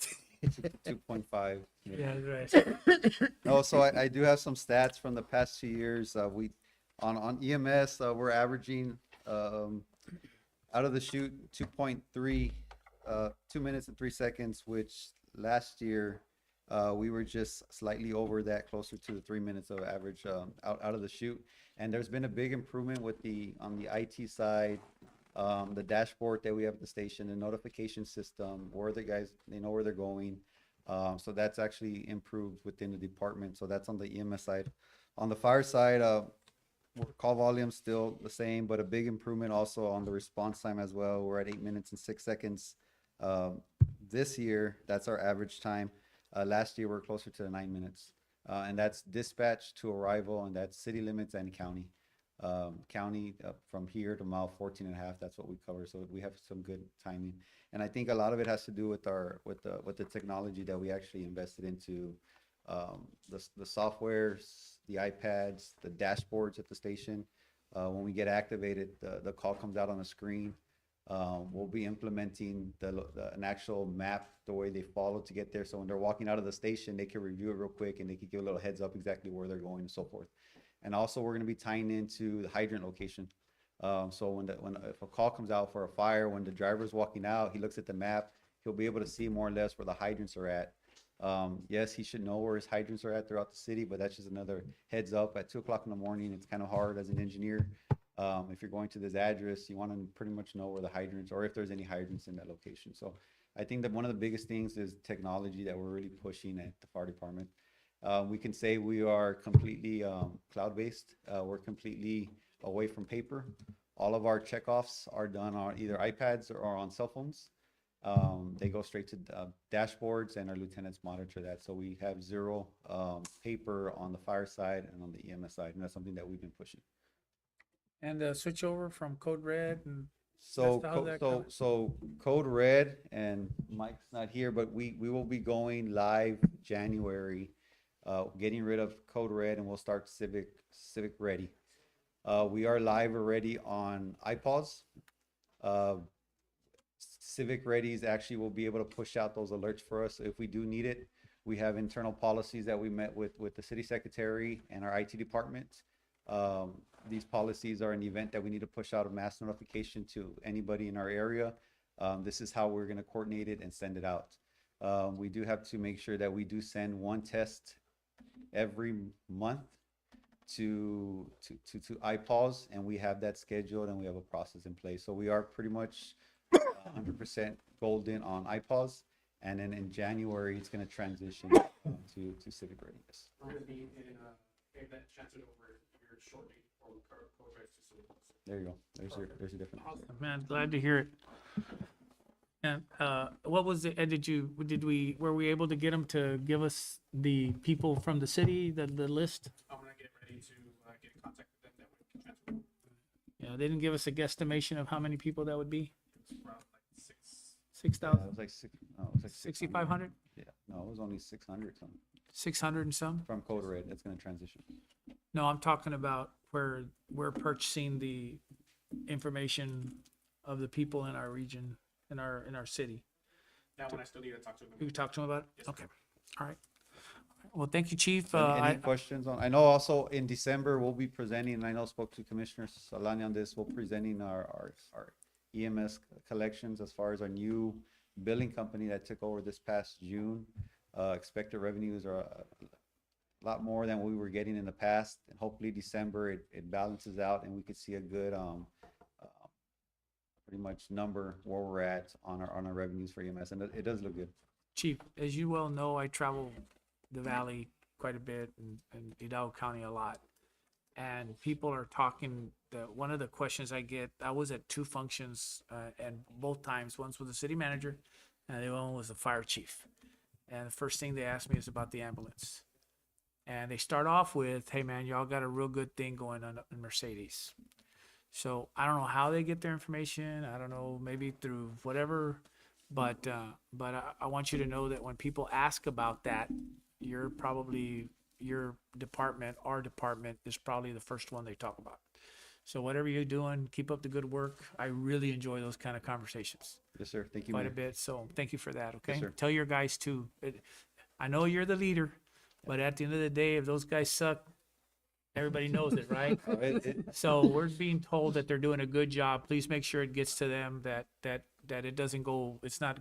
2.5. yeah, right. No, so I do have some stats from the past 2 years. We on EMS, we're averaging out of the chute 2.3, 2 minutes and 3 seconds, which last year we were just slightly over that, closer to the 3 minutes of average out of the chute. And there's been a big improvement with on the IT side, the dashboard that we have at the station, the notification system, where the guys, they know where they're going. So that's actually improved within the department. So that's on the EMS side. On the fire side, call volume still the same, but a big improvement also on the response time as well. We're at 8 minutes and 6 seconds. This year, that's our average time. Last year, we're closer to 9 minutes. And that's dispatch to arrival, and that's city limits and county. County from here to mile 14 and a half, that's what we cover. So we have some good timing. And I think a lot of it has to do with the technology that we actually invested into, the softwares, the iPads, the dashboards at the station. When we get activated, the call comes out on the screen. We'll be implementing an actual map, the way they follow to get there. So when they're walking out of the station, they can review it real quick and they can give a little heads up exactly where they're going and so forth. And also we're going to be tying into the hydrant location. So if a call comes out for a fire, when the driver's walking out, he looks at the map, he'll be able to see more or less where the hydrants are at. Yes, he should know where his hydrants are at throughout the city, but that's just another heads up. At 2 o'clock in the morning, it's kind of hard as an engineer. If you're going to this address, you want to pretty much know where the hydrants, or if there's any hydrants in that location. So I think that one of the biggest things is technology that we're really pushing at the fire department. We can say we are completely cloud-based. We're completely away from paper. All of our checkoffs are done on either iPads or on cell phones. They go straight to dashboards, and our lieutenants monitor that. So we have zero paper on the fire side and on the EMS side, and that's something that we've been pushing. And switch over from Code Red and So, how's that coming? so Code Red, and Mike's not here, but we will be going live January, getting rid of Code Red, and we'll start Civic Ready. We are live already on iPaws. Civic Readies actually will be able to push out those alerts for us if we do need it. We have internal policies that we met with the city secretary and our IT department. These policies are an event that we need to push out a mass notification to anybody in our area. This is how we're going to coordinate it and send it out. We do have to make sure that we do send one test every month to iPaws, and we have that scheduled and we have a process in place. So we are pretty much 100% golden on iPaws, and then in January it's going to transition to Civic Readiness. We're going to be in that transferred over here shortly from Code Red to Civic. There you go. There's a difference. Man, glad to hear it. And what was it? Were we able to get them to give us the people from the city, the list? I'm going to get ready to get in contact with them that we can transfer. Yeah, they didn't give us a guesstimation of how many people that would be. It's around like 6,000? It was like 6,500? Yeah, no, it was only 600 something 600 and some? from Code Red. It's going to transition. No, I'm talking about where we're purchasing the information of the people in our region, in our city. That one I still need to talk to them. You talked to them about it? Yes, Okay. All right. Well, thank you, Chief. Any questions on? I know also in December we'll be presenting, and I know I spoke to Commissioner Solani on this. We're presenting our EMS collections as far as our new billing company that took over this past June. Expected revenues are a lot more than we were getting in the past, and hopefully December it balances out and we could see a good pretty much number where we're at on our revenues for EMS, and it does look good. Chief, as you well know, I travel the valley quite a bit and Hidalgo County a lot. And people are talking, one of the questions I get, I was at 2 functions, and both times, once with the city manager and the other one was the fire chief. And the first thing they asked me is about the ambulance. And they start off with, hey man, y'all got a real good thing going on in Mercedes. So I don't know how they get their information. I don't know, maybe through whatever, but I want you to know that when people ask about that, you're probably, your department, our department is probably the first one they talk about. So whatever you're doing, keep up the good work. I really enjoy those kind of conversations Yes, sir. Thank you, quite a Mayor. bit. So thank you for that, okay? sir. Tell your guys too. I know you're the leader, but at the end of the day, if those guys suck, everybody knows it, right? So we're being told that they're doing a good job. Please make sure it gets to them that it doesn't go, it's not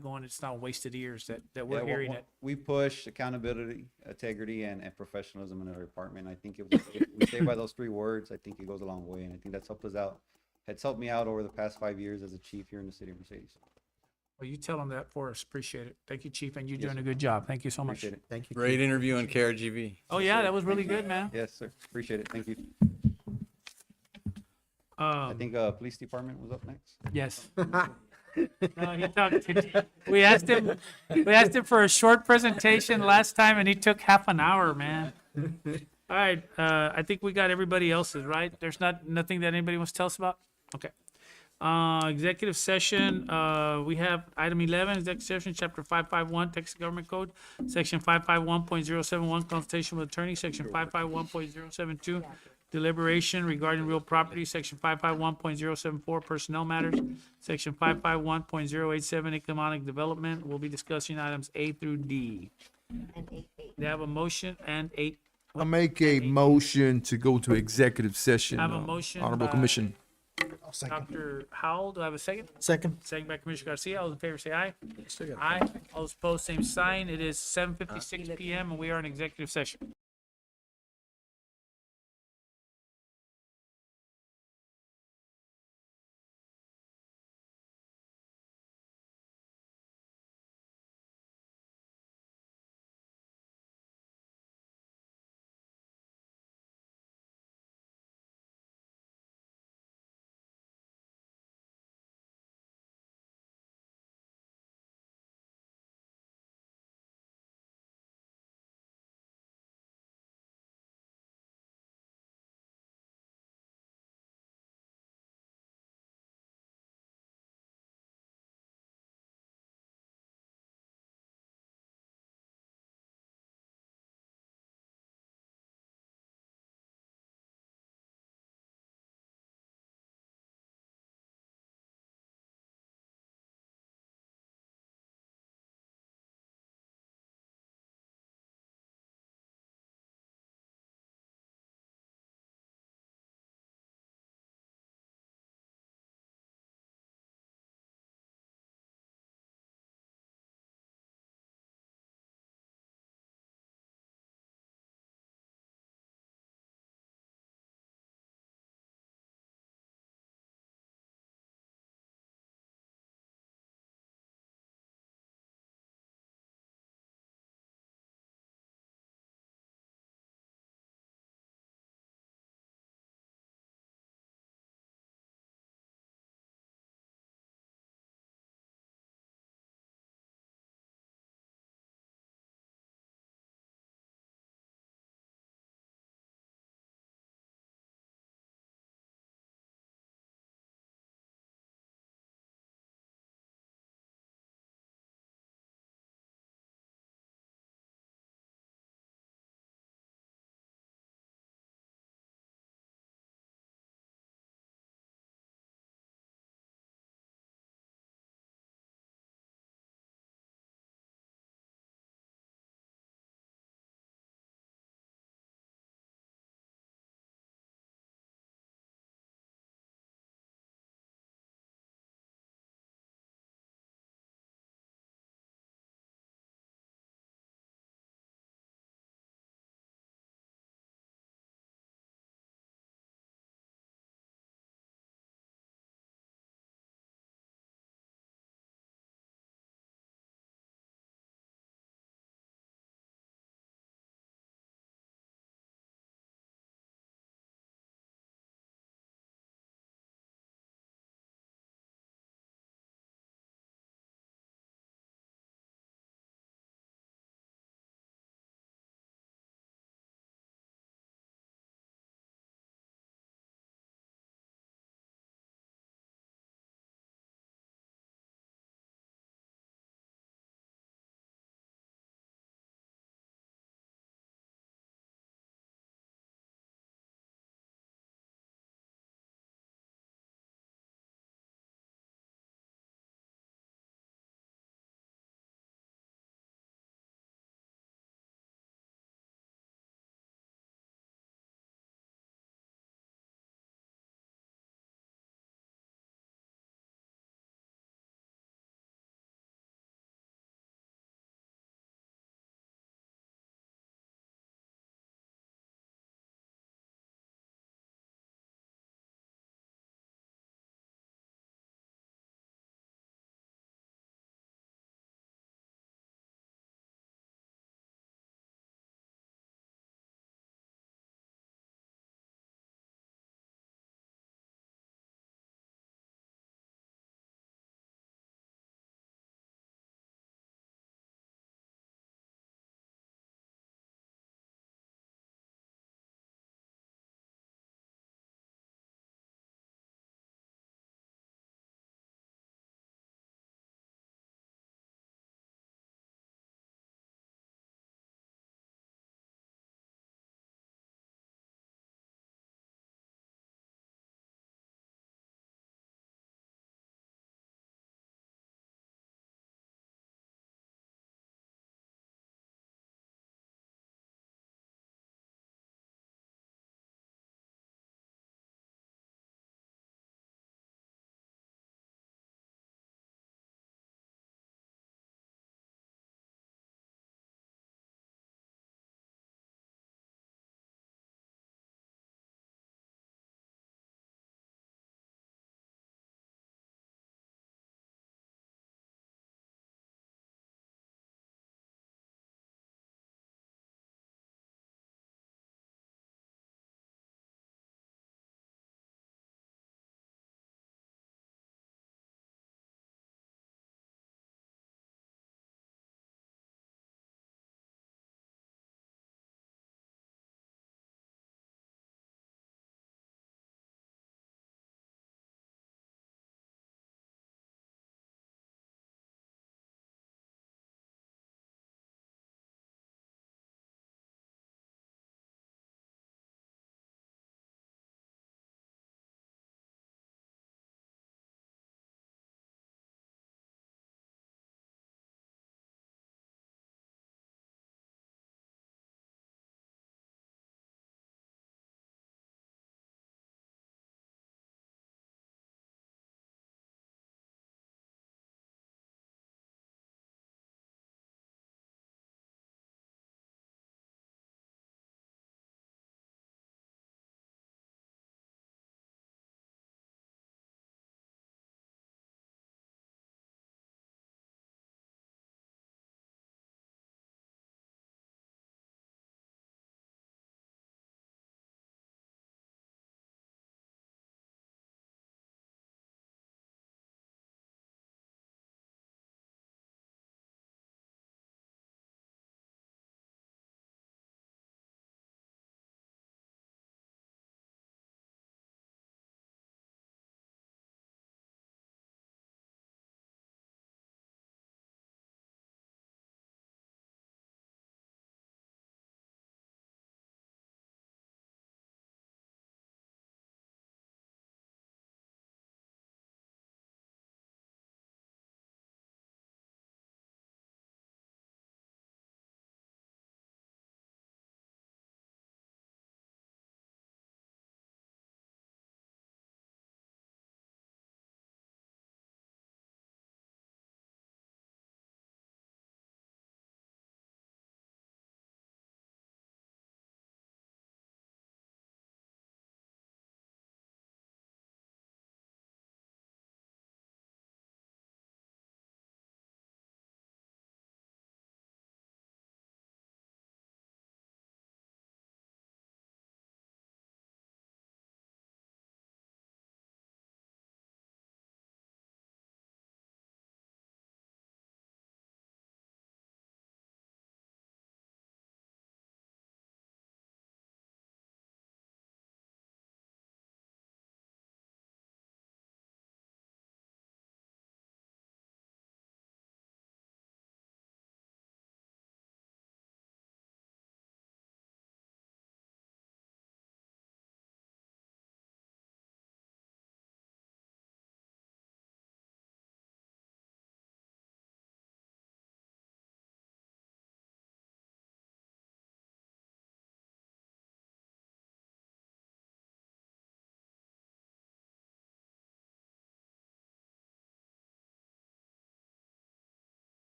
wasted years, that we're Yeah, hearing it. We push accountability, integrity, and professionalism in our department. I think if we stay by those 3 words, I think it goes a long way, and I think that's helped us out. It's helped me out over the past 5 years as a chief here in the city of Mercedes. Well, you tell them that for us. Appreciate it. Thank you, Chief, and you're Yes, doing a sir. good job. Thank you so much. Appreciate it. Thank you. Great interview on KRGV. Oh, yeah, that was really good, man. Yes, sir. Appreciate it. Thank you. I think police department was up next. Yes. No, he talked, we asked him for a short presentation last time and he took half an hour, man. All right, I think we got everybody else's, right? There's nothing that anybody wants to tell us about? Okay. Executive session, we have item 11, executive session, chapter 551, Texas Government Code, section 551.071, consultation with attorney, section 551.072, deliberation regarding real property, section 551.074, personnel matters, section 551.087, economic development. We'll be discussing items A through D. They have a motion and 8. I make a motion to go to executive session. I have a motion Honorable by Commission. Dr. Howell, do I have a second? Second. Second by Commissioner Garcia. All those in favor say aye. Aye. All those opposed, same sign. It is 7:56 PM and we are in executive session.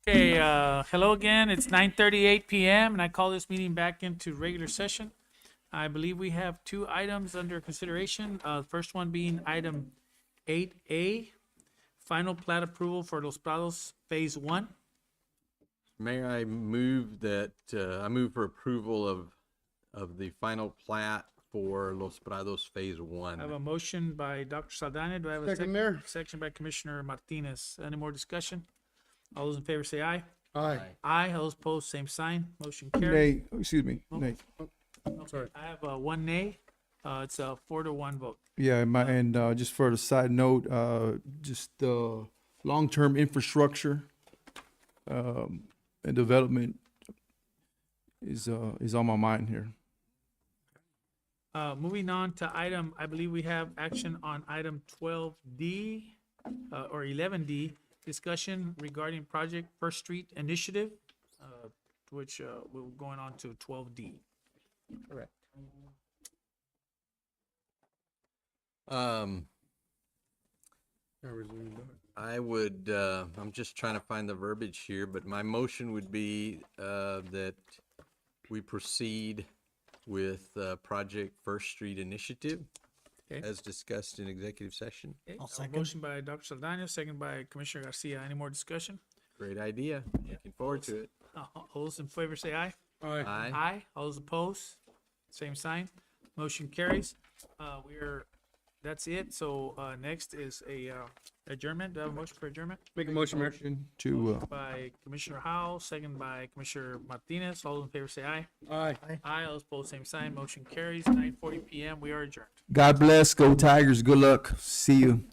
Okay, hello again. It's 9:38 PM and I call this meeting back into regular session. I believe we have two items under consideration. First one being item 8A, final plat approval for Los Prados Phase 1. Mayor, I move that, I move for approval of the final plat for Los Prados Phase I have 1. a motion by Dr. Saldana. Do I have a Second, second? Mayor. Section by Commissioner Martinez. Any more discussion? All those in favor say aye. Aye. Aye. All those opposed, same sign. Motion carries. Nay, excuse me, Oh. nay. Okay, I have one nay. It's a 4-1 vote. Yeah, and just for the side note, just long-term infrastructure and development is on my mind here. Moving on to item, I believe we have action on item 12D or 11D, discussion regarding Project First Street Initiative, which we're going on to 12D. Correct. I would, I'm just trying to find the verbiage here, but my motion would be, that we proceed with, Project First Street Initiative Okay. as discussed in executive session. Okay, a motion by Dr. Saldana, second by Commissioner Garcia. Any more discussion? Great idea. Looking forward to it. All those in favor say aye. Aye. Aye. Aye. All those opposed, same sign. Motion carries. That's it. So, next is a adjournment. Do I have a motion for adjournment? Make a motion, Mayor. To, By Commissioner Howell, second by Commissioner Martinez. All those in favor say aye. Aye. Aye. All those opposed, same sign. Motion carries. 9:40 PM. We are adjourned. God bless, go Tigers, good luck, see you.